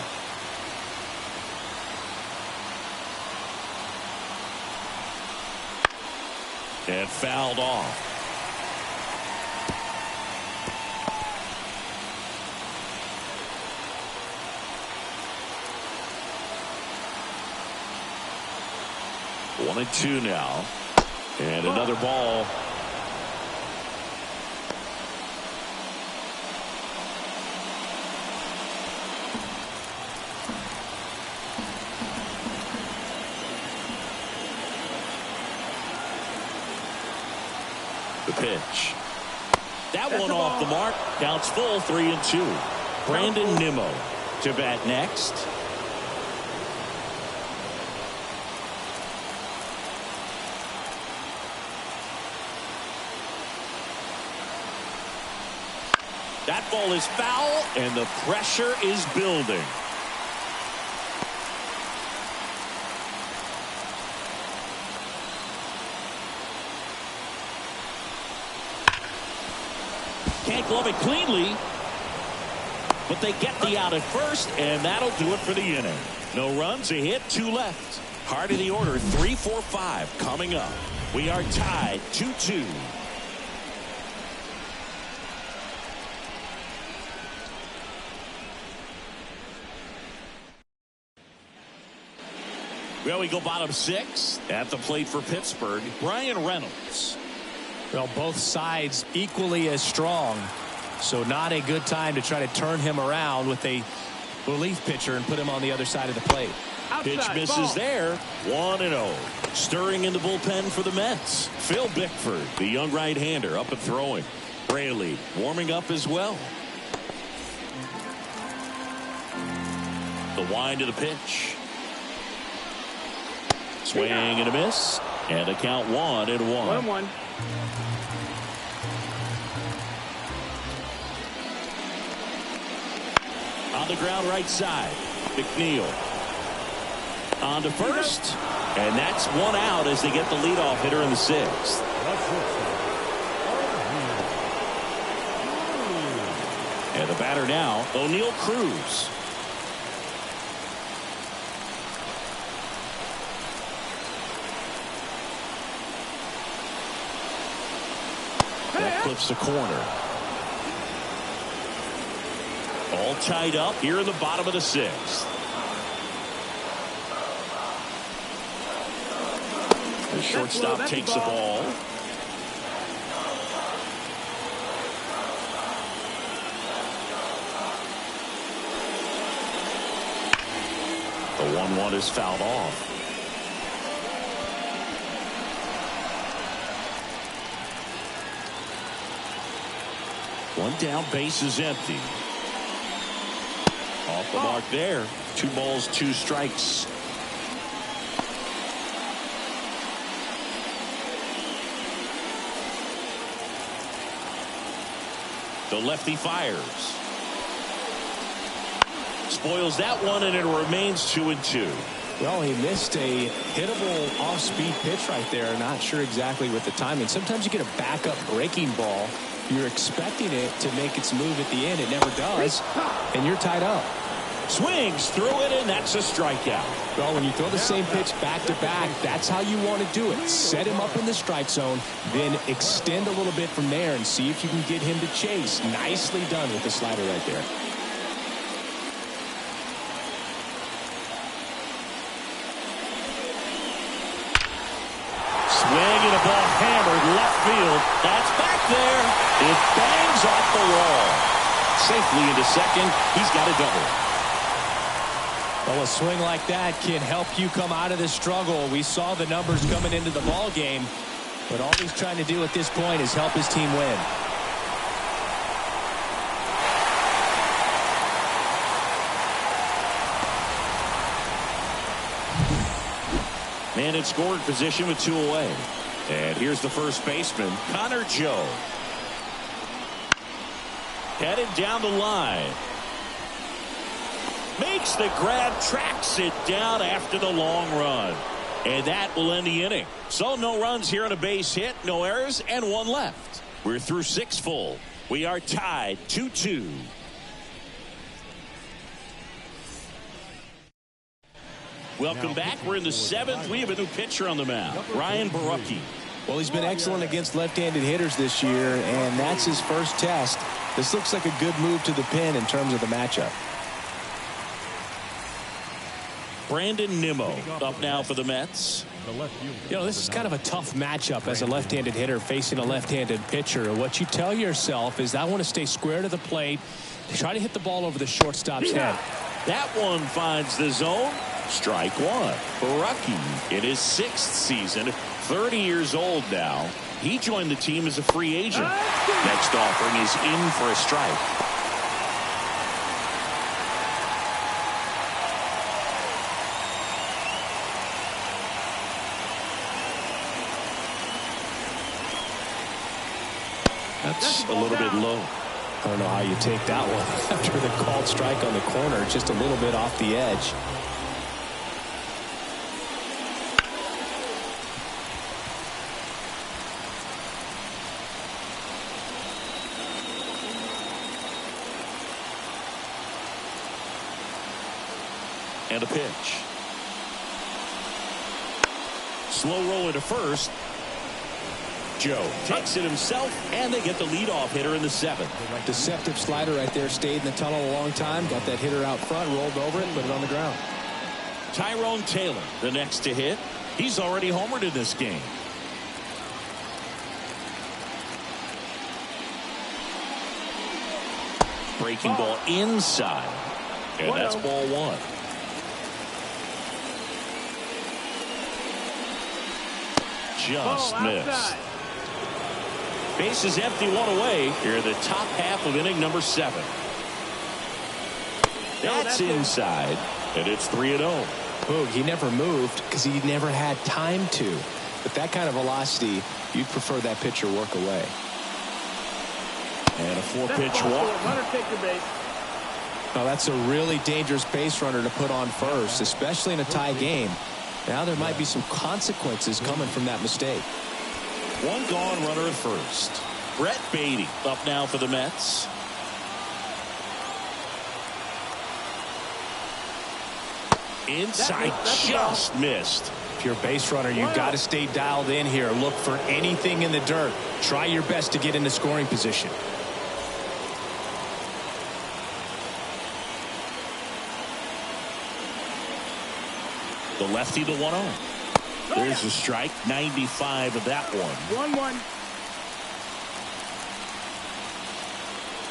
Speaker 2: And fouled off. One and 2 now. And another ball. The pitch. That one off the mark. Counts full, 3-2. Brandon Nimmo to bat next. That ball is foul, and the pressure is building. Can't glove it cleanly, but they get the out at first, and that'll do it for the inning. No runs, a hit, 2 left. Heart of the order, 3-4-5 coming up. We are tied 2-2. Well, we go bottom 6 at the plate for Pittsburgh. Brian Reynolds.
Speaker 5: Well, both sides equally as strong. So not a good time to try to turn him around with a relief pitcher and put him on the other side of the plate.
Speaker 2: Pitch misses there. 1-0. Stirring in the bullpen for the Mets. Phil Bickford, the young right-hander, up and throwing. Braley warming up as well. The wind of the pitch. Swing and a miss. And a count 1-1.
Speaker 3: 1-1.
Speaker 2: On the ground right side. McNeil. On to first. And that's 1 out as they get the leadoff hitter in the 6th. And the batter now, O'Neal Cruz. That clips the corner. All tied up here in the bottom of the sixth. The shortstop takes the ball. The 1-1 is fouled off. One down, base is empty. Off the mark there. 2 balls, 2 strikes. The lefty fires. Spoils that one, and it remains 2-2.
Speaker 5: Well, he missed a hittable off-speed pitch right there. Not sure exactly with the timing. Sometimes you get a backup breaking ball. You're expecting it to make its move at the end. It never does, and you're tied up.
Speaker 2: Swings through it, and that's a strikeout.
Speaker 5: Well, when you throw the same pitch back-to-back, that's how you want to do it. Set him up in the strike zone, then extend a little bit from there and see if you can get him to chase. Nicely done with the slider right there.
Speaker 2: Swing and a ball hammered left field. That's back there. It bangs off the wall. Safely into second. He's got a double.
Speaker 5: Well, a swing like that can help you come out of this struggle. We saw the numbers coming into the ball game, but all he's trying to do at this point is help his team win.
Speaker 2: Man in scoring position with 2 away. And here's the first baseman, Connor Joe. Headed down the line. Makes the grab, tracks it down after the long run. And that will end the inning. So no runs here on a base hit, no errors, and 1 left. We're through 6 full. We are tied 2-2. Welcome back. We're in the 7th. We have a new pitcher on the mound, Ryan Barucki.
Speaker 5: Well, he's been excellent against left-handed hitters this year, and that's his first test. This looks like a good move to the pin in terms of the matchup.
Speaker 2: Brandon Nimmo up now for the Mets.
Speaker 5: You know, this is kind of a tough matchup as a left-handed hitter facing a left-handed pitcher. What you tell yourself is I want to stay square to the plate, try to hit the ball over the shortstop's head.
Speaker 2: That one finds the zone. Strike 1. Barucki in his 6th season, 30 years old now. He joined the team as a free agent. Next offering is in for a strike. That's a little bit low.
Speaker 5: I don't know how you take that one after the called strike on the corner, just a little bit off the edge.
Speaker 2: And a pitch. Slow roller to first. Joe takes it himself, and they get the leadoff hitter in the 7th.
Speaker 5: Deceptive slider right there. Stayed in the tunnel a long time. Got that hitter out front, rolled over it, put it on the ground.
Speaker 2: Tyrone Taylor, the next to hit. He's already homered in this game. Breaking ball inside. And that's ball 1. Just missed. Base is empty, 1 away. Here in the top half of inning number 7. That's inside, and it's 3-0.
Speaker 5: Boog, he never moved because he never had time to. But that kind of velocity, you'd prefer that pitcher work away.
Speaker 2: And a 4-pitch walk.
Speaker 5: Now that's a really dangerous base runner to put on first, especially in a tie game. Now there might be some consequences coming from that mistake.
Speaker 2: 1 gone, runner at first. Brett Beatty up now for the Mets. Inside, just missed.
Speaker 5: If you're a base runner, you've got to stay dialed in here. Look for anything in the dirt. Try your best to get into scoring position.
Speaker 2: The lefty, the 1-0. There's a strike. 95 of that one.
Speaker 3: 1-1.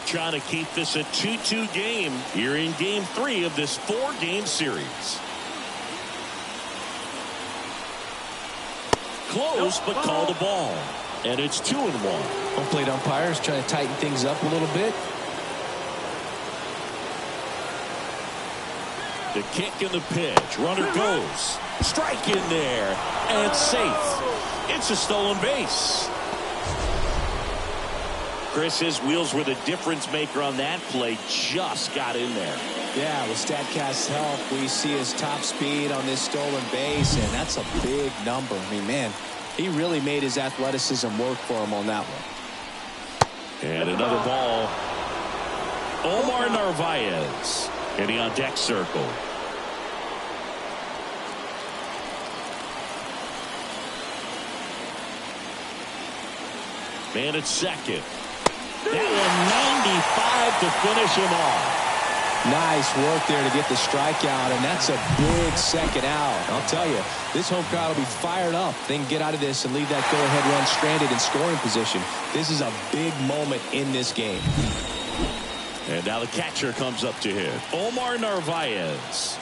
Speaker 2: Trying to keep this a 2-2 game here in game 3 of this 4-game series. Close, but called a ball. And it's 2-1.
Speaker 5: Home plate umpires trying to tighten things up a little bit.
Speaker 2: The kick and the pitch. Runner goes. Strike in there. And safe. It's a stolen base. Chris, his wheels were the difference maker on that play. Just got in there.
Speaker 5: Yeah, with StatCast's help, we see his top speed on this stolen base, and that's a big number. I mean, man, he really made his athleticism work for him on that one.
Speaker 2: And another ball. Omar Narvaez getting on deck circle. Man at second. That one 95 to finish him off.
Speaker 5: Nice work there to get the strikeout, and that's a big second out. I'll tell you, this home crowd will be fired up. They can get out of this and leave that go-ahead run stranded in scoring position. This is a big moment in this game.
Speaker 2: And now the catcher comes up to hit. Omar Narvaez.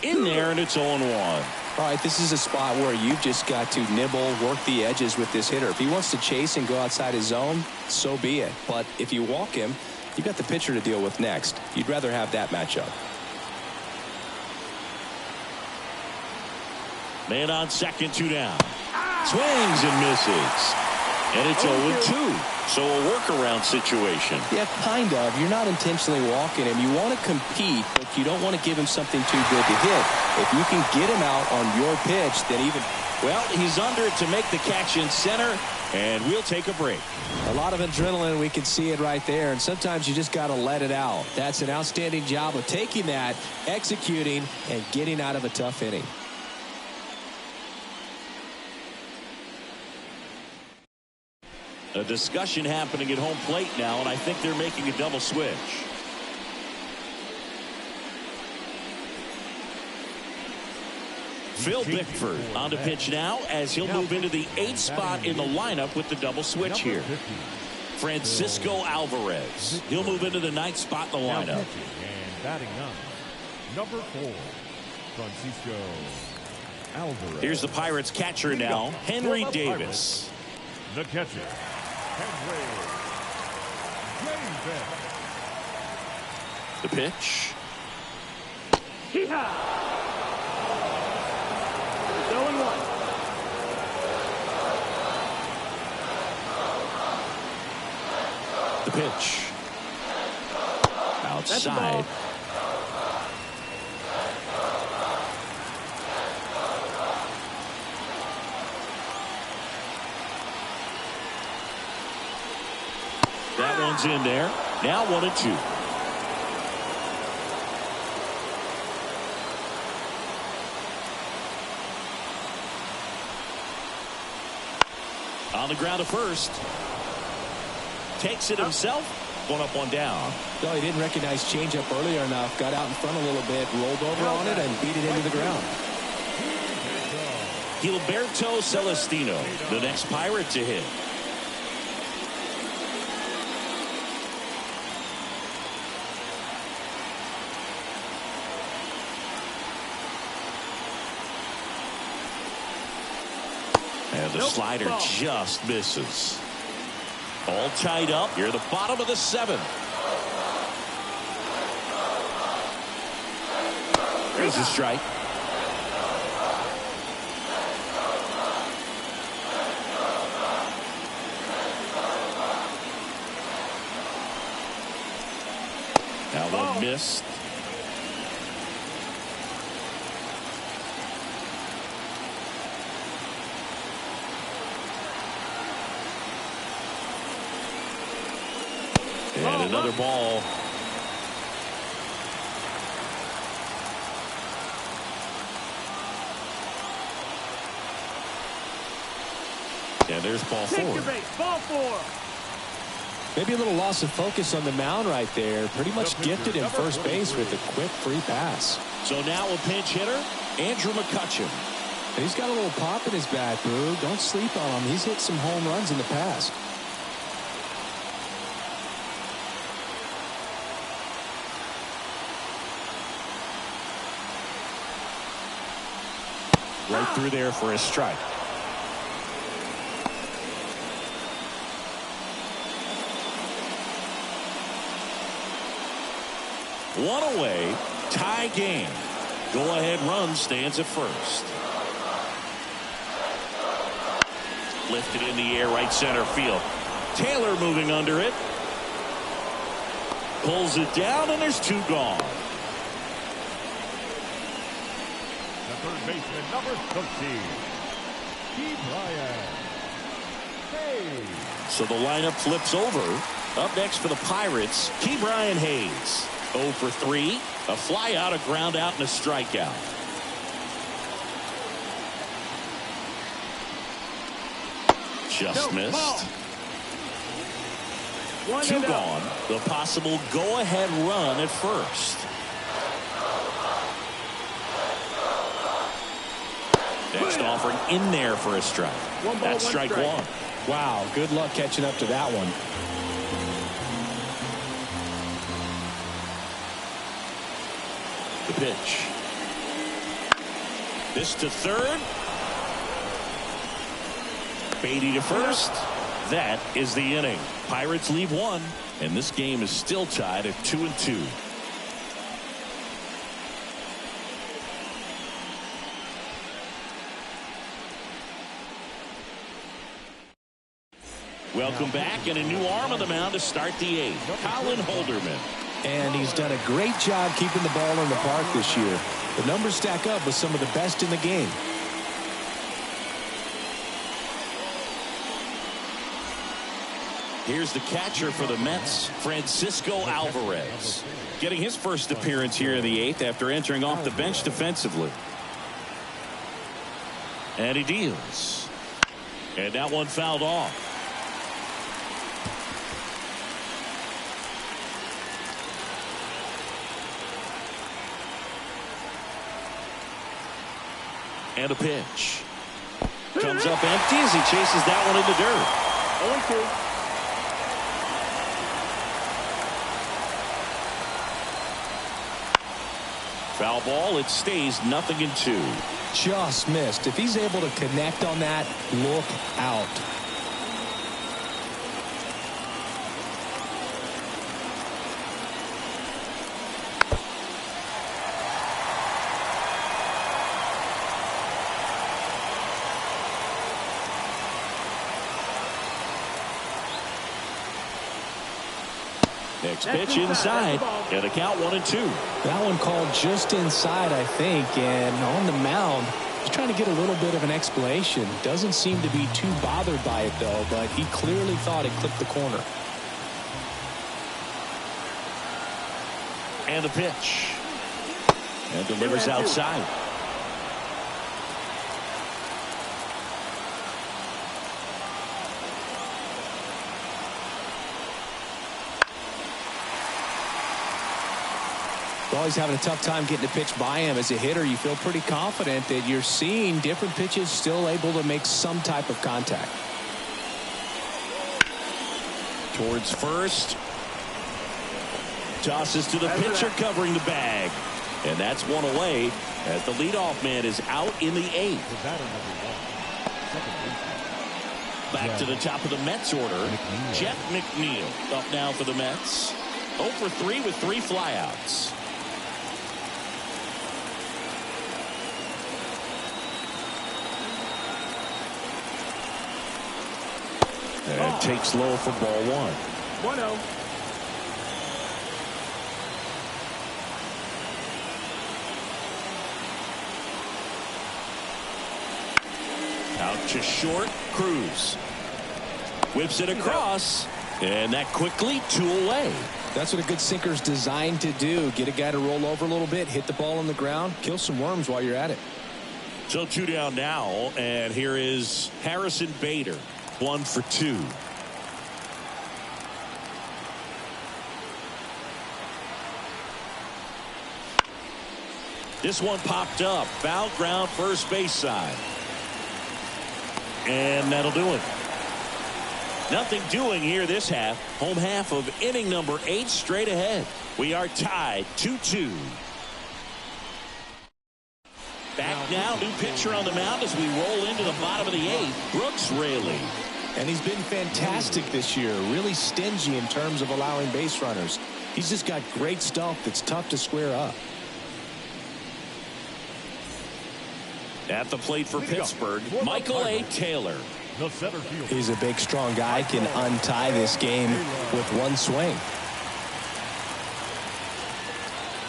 Speaker 2: In there, and it's 0-1.
Speaker 5: All right, this is a spot where you've just got to nibble, work the edges with this hitter. If he wants to chase and go outside his zone, so be it. But if you walk him, you've got the pitcher to deal with next. You'd rather have that matchup.
Speaker 2: Man on second, 2 down. Swings and misses. And it's 0-2. So a workaround situation.
Speaker 5: Yeah, kind of. You're not intentionally walking him. You want to compete, but you don't want to give him something too good to hit. If you can get him out on your pitch, then even...
Speaker 2: Well, he's under it to make the catch in center, and we'll take a break.
Speaker 5: A lot of adrenaline, we can see it right there, and sometimes you just got to let it out. That's an outstanding job of taking that, executing, and getting out of a tough inning.
Speaker 2: A discussion happening at home plate now, and I think they're making a double switch. Phil Bickford on the pitch now as he'll move into the 8th spot in the lineup with the double switch here. Francisco Alvarez. He'll move into the 9th spot in the lineup.
Speaker 4: And batting number 4, Francisco Alvarez.
Speaker 2: Here's the Pirates catcher now, Henry Davis.
Speaker 4: The catcher, Henry Davis.
Speaker 2: The pitch.
Speaker 3: Hee-haw! 0-1.
Speaker 2: The pitch. Outside. That one's in there. Now 1-2. On the ground to first. Takes it himself. 1 up, 1 down.
Speaker 5: No, he didn't recognize changeup earlier enough. Got out in front a little bit, rolled over on it, and beat it into the ground.
Speaker 2: Gilberto Celestino, the next Pirate to hit. And the slider just misses. All tied up here at the bottom of the 7th. There's a strike. That one missed. And another ball. And there's ball
Speaker 3: Take
Speaker 2: 4.
Speaker 3: your base. Ball 4.
Speaker 5: Maybe a little loss of focus on the mound right there. Pretty much gifted him first base with a quick free pass.
Speaker 2: So now a pinch hitter, Andrew McCutchen.
Speaker 5: He's got a little pop in his bat, Boog. Don't sleep on him. He's hit some home runs in the past.
Speaker 2: Right through there for a strike. One away, tie game. Go-ahead run stands at first. Lifted in the air, right center field. Taylor moving under it. Pulls it down, and there's 2 gone.
Speaker 4: The third baseman, number 13, Key Bryant. Hey.
Speaker 2: So the lineup flips over. Up next for the Pirates, Key Bryant Hayes. 0 for 3. A fly out, a ground out, and a strikeout. Just missed. 2 gone. The possible go-ahead run at first. Next offering in there for a strike. That's strike 1.
Speaker 5: Wow, good luck catching up to that one.
Speaker 2: The pitch. This to third. Beatty to first. That is the inning. Pirates leave 1, and this game is still tied at 2-2. Welcome back, and a new arm on the mound to start the 8th. Colin Holderman.
Speaker 5: And he's done a great job keeping the ball in the park this year. The numbers stack up with some of the best in the game.
Speaker 2: Here's the catcher for the Mets, Francisco Alvarez. Getting his first appearance here in the 8th after entering off the bench defensively. And he deals. And that one fouled off. And a pitch. Comes up empty as he chases that one in the dirt.
Speaker 3: 0-2.
Speaker 2: Foul ball. It stays 0-2.
Speaker 5: Just missed. If he's able to connect on that, look out.
Speaker 2: Next pitch inside, and a count 1-2.
Speaker 5: That one called just inside, I think, and on the mound, he's trying to get a little bit of an explanation. Doesn't seem to be too bothered by it, though, but he clearly thought it clipped the corner.
Speaker 2: And the pitch. And delivers outside.
Speaker 5: Well, he's having a tough time getting a pitch by him. As a hitter, you feel pretty confident that you're seeing different pitches still able to make some type of contact.
Speaker 2: Towards first. Tosses to the pitcher covering the bag. And that's one away as the leadoff man is out in the 8th. Back to the top of the Mets order. Jeff McNeil up now for the Mets. 0 for 3 with 3 flyouts. And takes low for ball 1.
Speaker 3: 1-0.
Speaker 2: Out to short. Cruz whips it across, and that quickly 2 away.
Speaker 5: That's what a good sinker's designed to do. Get a guy to roll over a little bit, hit the ball on the ground, kill some worms while you're at it.
Speaker 2: So 2 down now, and here is Harrison Bader. 1 for 2. This one popped up. Foul ground, first base side. And that'll do it. Nothing doing here this half. Home half of inning number 8 straight ahead. We are tied 2-2. Back now, new pitcher on the mound as we roll into the bottom of the 8th. Brooks Raley.
Speaker 5: And he's been fantastic this year. Really stingy in terms of allowing base runners. He's just got great stuff that's tough to square up.
Speaker 2: At the plate for Pittsburgh, Michael A. Taylor.
Speaker 4: The center field.
Speaker 5: He's a big, strong guy. Can untie this game with one swing.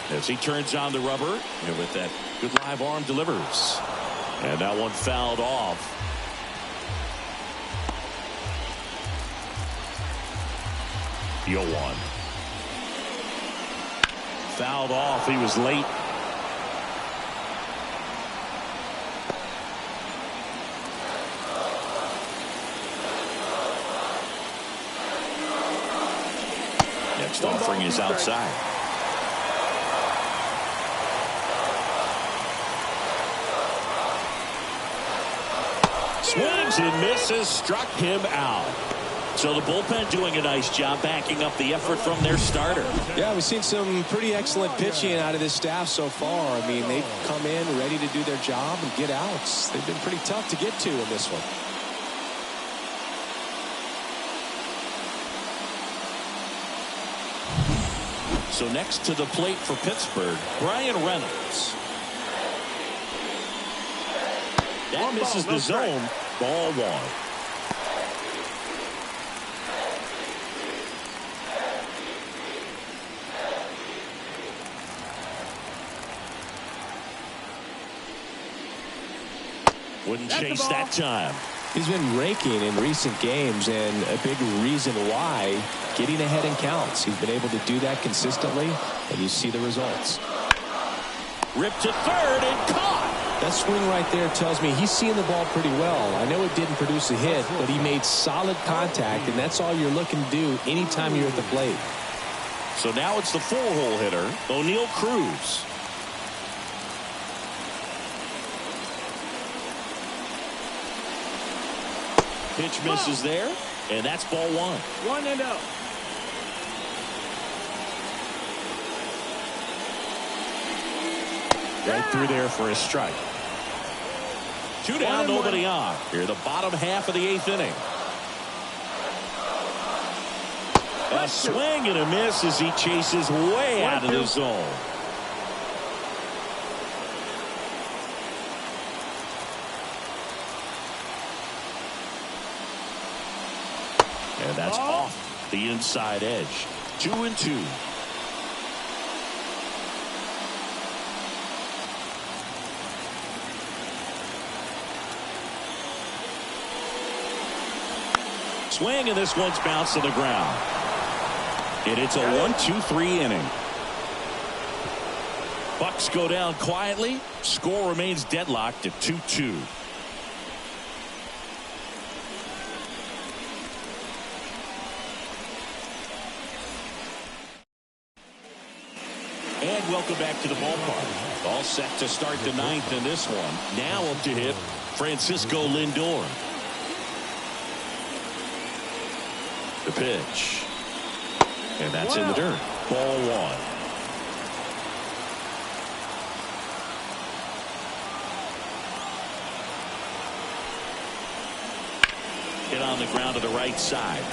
Speaker 2: As he turns on the rubber, and with that good live arm delivers. And that one fouled off. The 0-1. Fouled off. He was late. Next offering is outside. Swings and misses, struck him out. So the bullpen doing a nice job backing up the effort from their starter.
Speaker 5: Yeah, we've seen some pretty excellent pitching out of this staff so far. I mean, they've come in ready to do their job and get outs. They've been pretty tough to get to in this one.
Speaker 2: So next to the plate for Pittsburgh, Brian Reynolds. That misses the zone. Ball 1. Wouldn't chase that time.
Speaker 5: He's been raking in recent games, and a big reason why, getting ahead in counts. He's been able to do that consistently, and you see the results.
Speaker 2: Ripped to third and caught.
Speaker 5: That swing right there tells me he's seeing the ball pretty well. I know it didn't produce a hit, but he made solid contact, and that's all you're looking to do anytime you're at the plate.
Speaker 2: So now it's the 4-hole hitter, O'Neal Cruz. Pitch misses there, and that's ball 1.
Speaker 3: 1-0.
Speaker 2: Right through there for a strike. 2 down, nobody on. Here, the bottom half of the 8th inning. A swing and a miss as he chases way out of the zone. And that's off the inside edge. 2-2. Swing, and this one's bounced to the ground. And it's a 1-2-3 inning. Bucks go down quietly. Score remains deadlocked at 2-2. And welcome back to the ballpark. All set to start the 9th in this one. Now up to hit Francisco Lindor. The pitch. And that's in the dirt. Ball 1. Hit on the ground to the right side.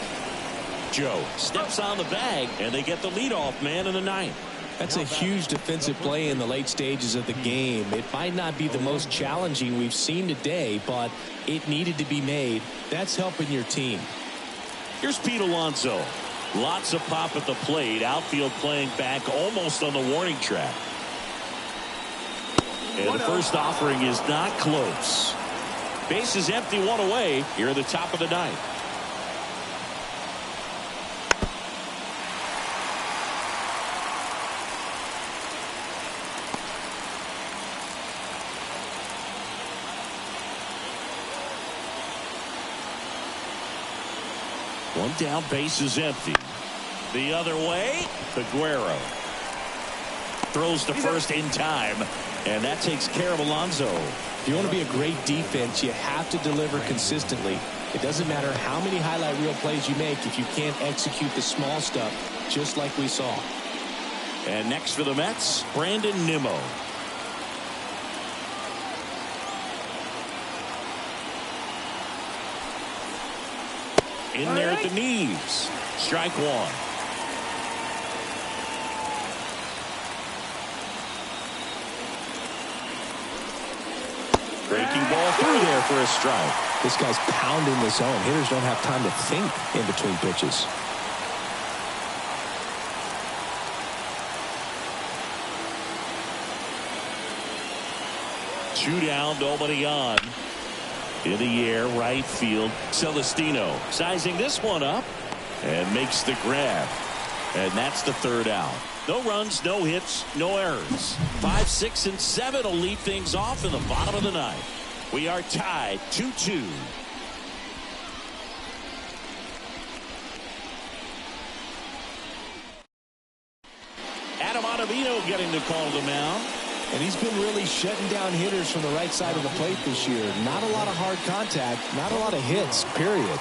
Speaker 2: Joe steps on the bag, and they get the leadoff man in the 9th.
Speaker 5: That's a huge defensive play in the late stages of the game. It might not be the most challenging we've seen today, but it needed to be made. That's helping your team.
Speaker 2: Here's Pete Alonso. Lots of pop at the plate. Outfield playing back almost on the warning track. And the first offering is not close. Base is empty, 1 away here at the top of the 9th. One down, base is empty. The other way, Figueroa throws to first in time, and that takes care of Alonso.
Speaker 5: If you want to be a great defense, you have to deliver consistently. It doesn't matter how many highlight reel plays you make if you can't execute the small stuff, just like we saw.
Speaker 2: And next for the Mets, Brandon Nimmo. In there at the knees. Strike one. Breaking ball through there for a strike.
Speaker 5: This guy's pounding the zone. Hitters don't have time to think in between pitches.
Speaker 2: Two down, nobody on. In the air, right field. Celestino sizing this one up and makes the grab. And that's the third out. No runs, no hits, no errors. 5, 6, and 7 will lead things off in the bottom of the ninth. We are tied 2-2. Adam Ottavino getting the call to the mound.
Speaker 5: And he's been really shutting down hitters from the right side of the plate this year. Not a lot of hard contact, not a lot of hits, period.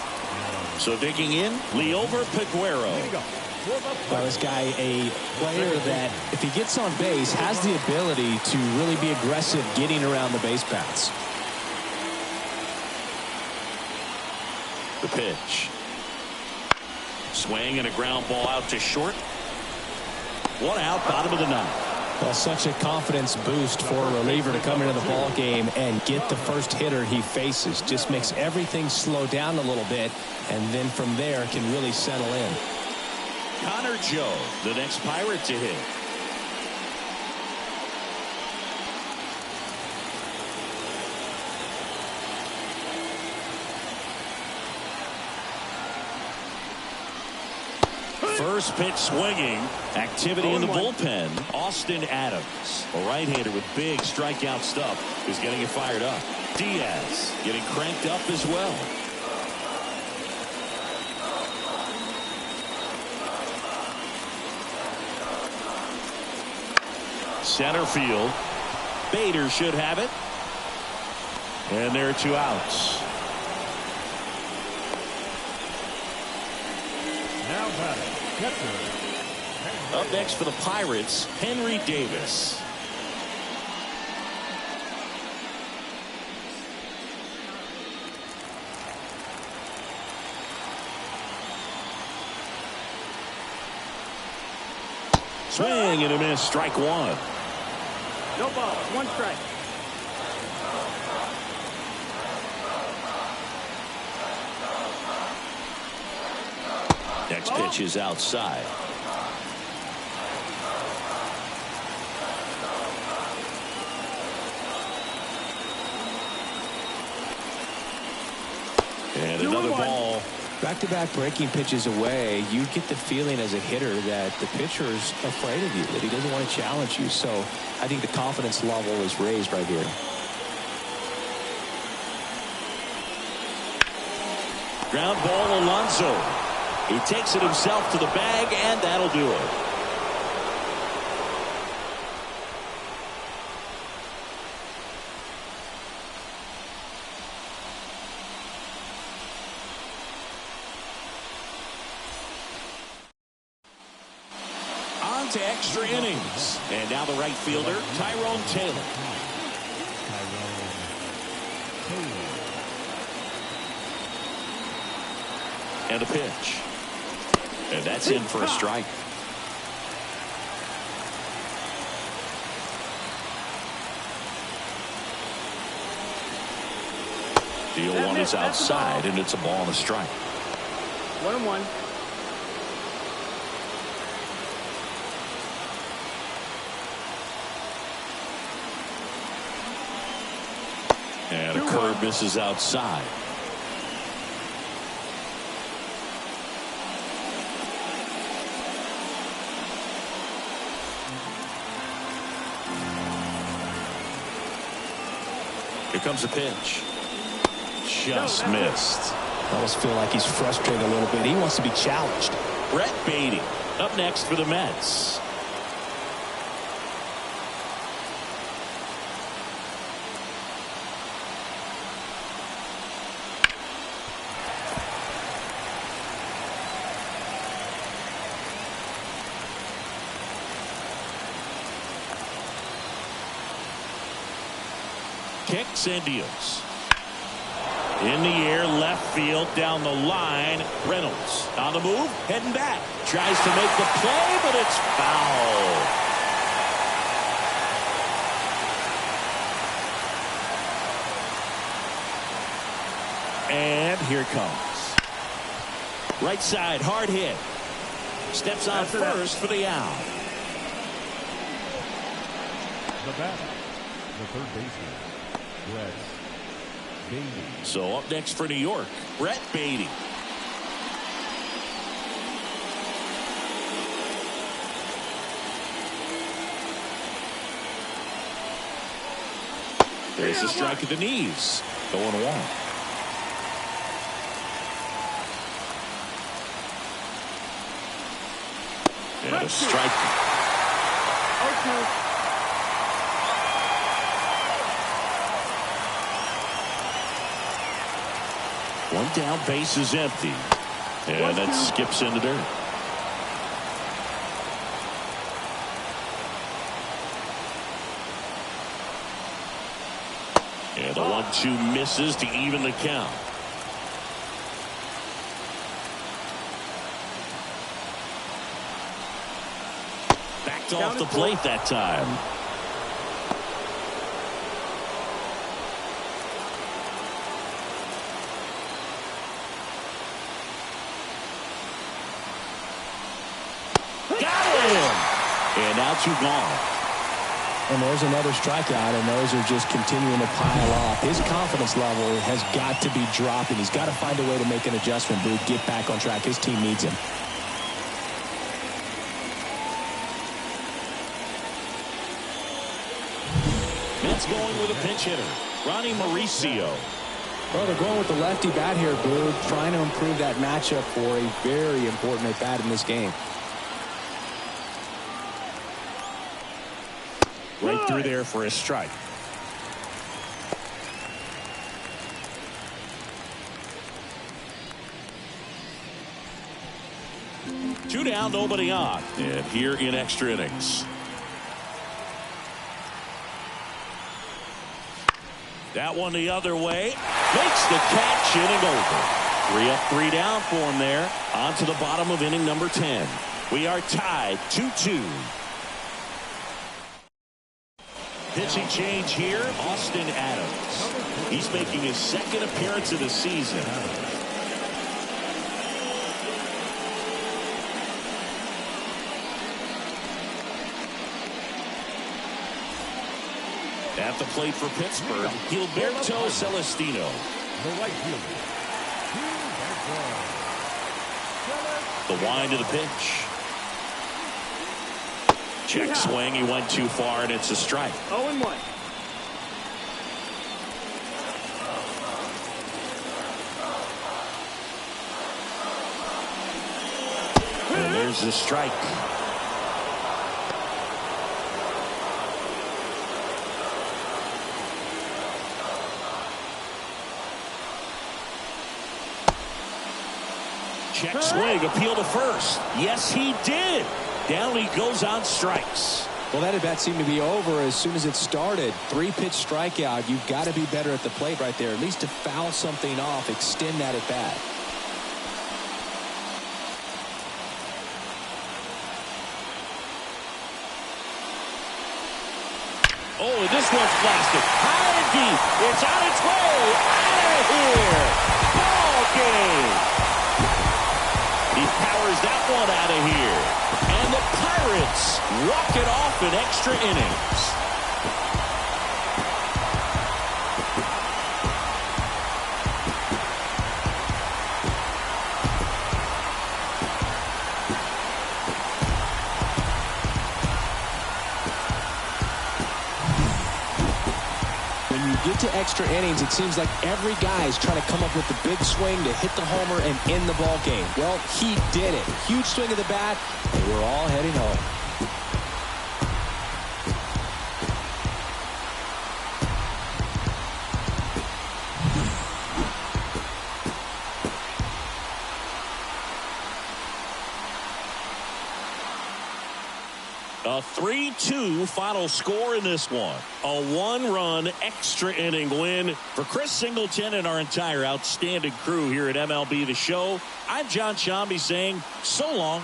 Speaker 2: So digging in, Liover Figueroa.
Speaker 5: Well, this guy, a player that, if he gets on base, has the ability to really be aggressive getting around the base paths.
Speaker 2: The pitch. Swing and a ground ball out to short. One out, bottom of the ninth.
Speaker 5: Well, such a confidence boost for a reliever to come into the ball game and get the first hitter he faces. Just makes everything slow down a little bit, and then from there can really settle in.
Speaker 2: Connor Joe, the next Pirate to hit. First pitch swinging. Activity in the bullpen. Austin Adams, a right-hander with big strikeout stuff, is getting it fired up. Diaz getting cranked up as well. Center field. Bader should have it. And there are two outs.
Speaker 4: Now batting.
Speaker 2: Up next for the Pirates, Henry Davis. Swing and a miss, strike one.
Speaker 3: No ball, one strike.
Speaker 2: Next pitch is outside. And another ball.
Speaker 5: Back-to-back breaking pitches away, you get the feeling as a hitter that the pitcher's afraid of you, that he doesn't want to challenge you. So I think the confidence level is raised right here.
Speaker 2: Ground ball, Alonso. He takes it himself to the bag, and that'll do it. On to extra innings. And now the right fielder, Tyrone Taylor. And a pitch. And that's in for a strike. Deal one is outside, and it's a ball and a strike.
Speaker 3: 1-1.
Speaker 2: And a curve misses outside. Here comes a pitch. Just missed.
Speaker 5: I almost feel like he's frustrated a little bit. He wants to be challenged.
Speaker 2: Brett Beatty up next for the Mets. Kicks and deals. In the air, left field, down the line. Reynolds on the move, heading back. Tries to make the play, but it's foul. And here it comes. Right side, hard hit. Steps on first for the out.
Speaker 4: The batter, the third baseman, Brett Beatty.
Speaker 2: So up next for New York, Brett Beatty. There's a strike at the knees. 0-1. And a strike.
Speaker 3: 0-2.
Speaker 2: One down, base is empty. And that skips in the dirt. And the 1-2 misses to even the count. Backed off the plate that time. And now 2 gone.
Speaker 5: And there's another strikeout, and those are just continuing to pile off. His confidence level has got to be dropping. He's got to find a way to make an adjustment, Booth, get back on track. His team needs him.
Speaker 2: Mets going with a pinch hitter, Ronnie Mauricio.
Speaker 5: Well, they're going with the lefty bat here, Booth, trying to improve that matchup for a very important at bat in this game.
Speaker 2: Right through there for a strike. Two down, nobody on. And here in extra innings. That one the other way. Makes the catch, inning over. 3 up, 3 down for him there. On to the bottom of inning number 10. We are tied 2-2. Pitching change here, Austin Adams. He's making his second appearance of the season. At the plate for Pittsburgh, Gilberto Celestino.
Speaker 4: The right fielder,
Speaker 2: The wind of the pitch. Check swing, he went too far, and it's a strike.
Speaker 3: 0-1.
Speaker 2: And there's the strike. Check swing, appeal to first. Yes, he did. Down he goes on strikes.
Speaker 5: Well, that at bat seemed to be over as soon as it started. 3-pitch strikeout. You've got to be better at the plate right there, at least to foul something off, extend that at bat.
Speaker 2: Oh, and this one's blasted. High and deep. It's on its way. Out of here. Ball game. He powers that one out of here. And the Pirates walk it off in extra innings.
Speaker 5: When you get into extra innings, it seems like every guy is trying to come up with the big swing to hit the homer and end the ball game. Well, he did it. Huge swing of the bat, and we're all heading home.
Speaker 2: A 3-2 final score in this one. A 1-run extra inning win for Chris Singleton and our entire outstanding crew here at MLB The Show. I'm John Shambi saying so long.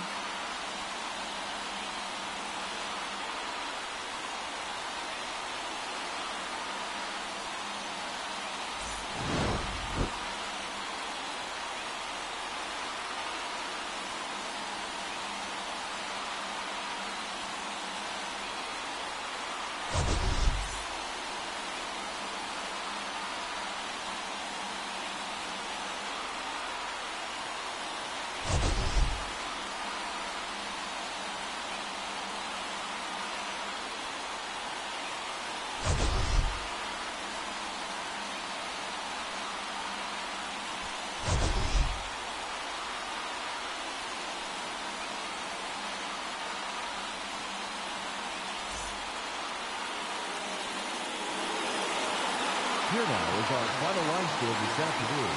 Speaker 4: Here now is our final line score this afternoon.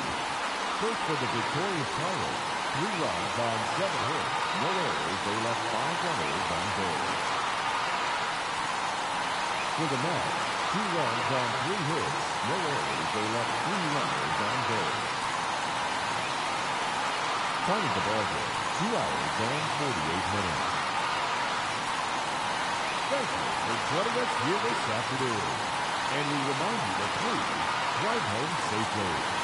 Speaker 4: First for the victorious Pirates, 3 runs on 7 hits, no errors. They left 5 runners on base. For the Mets, 2 runs on 3 hits, no errors. They left 3 runners on base. Time of the ballgame, 2 hours and 48 minutes. Thank you for joining us here this afternoon. And we remind you to please drive home safely.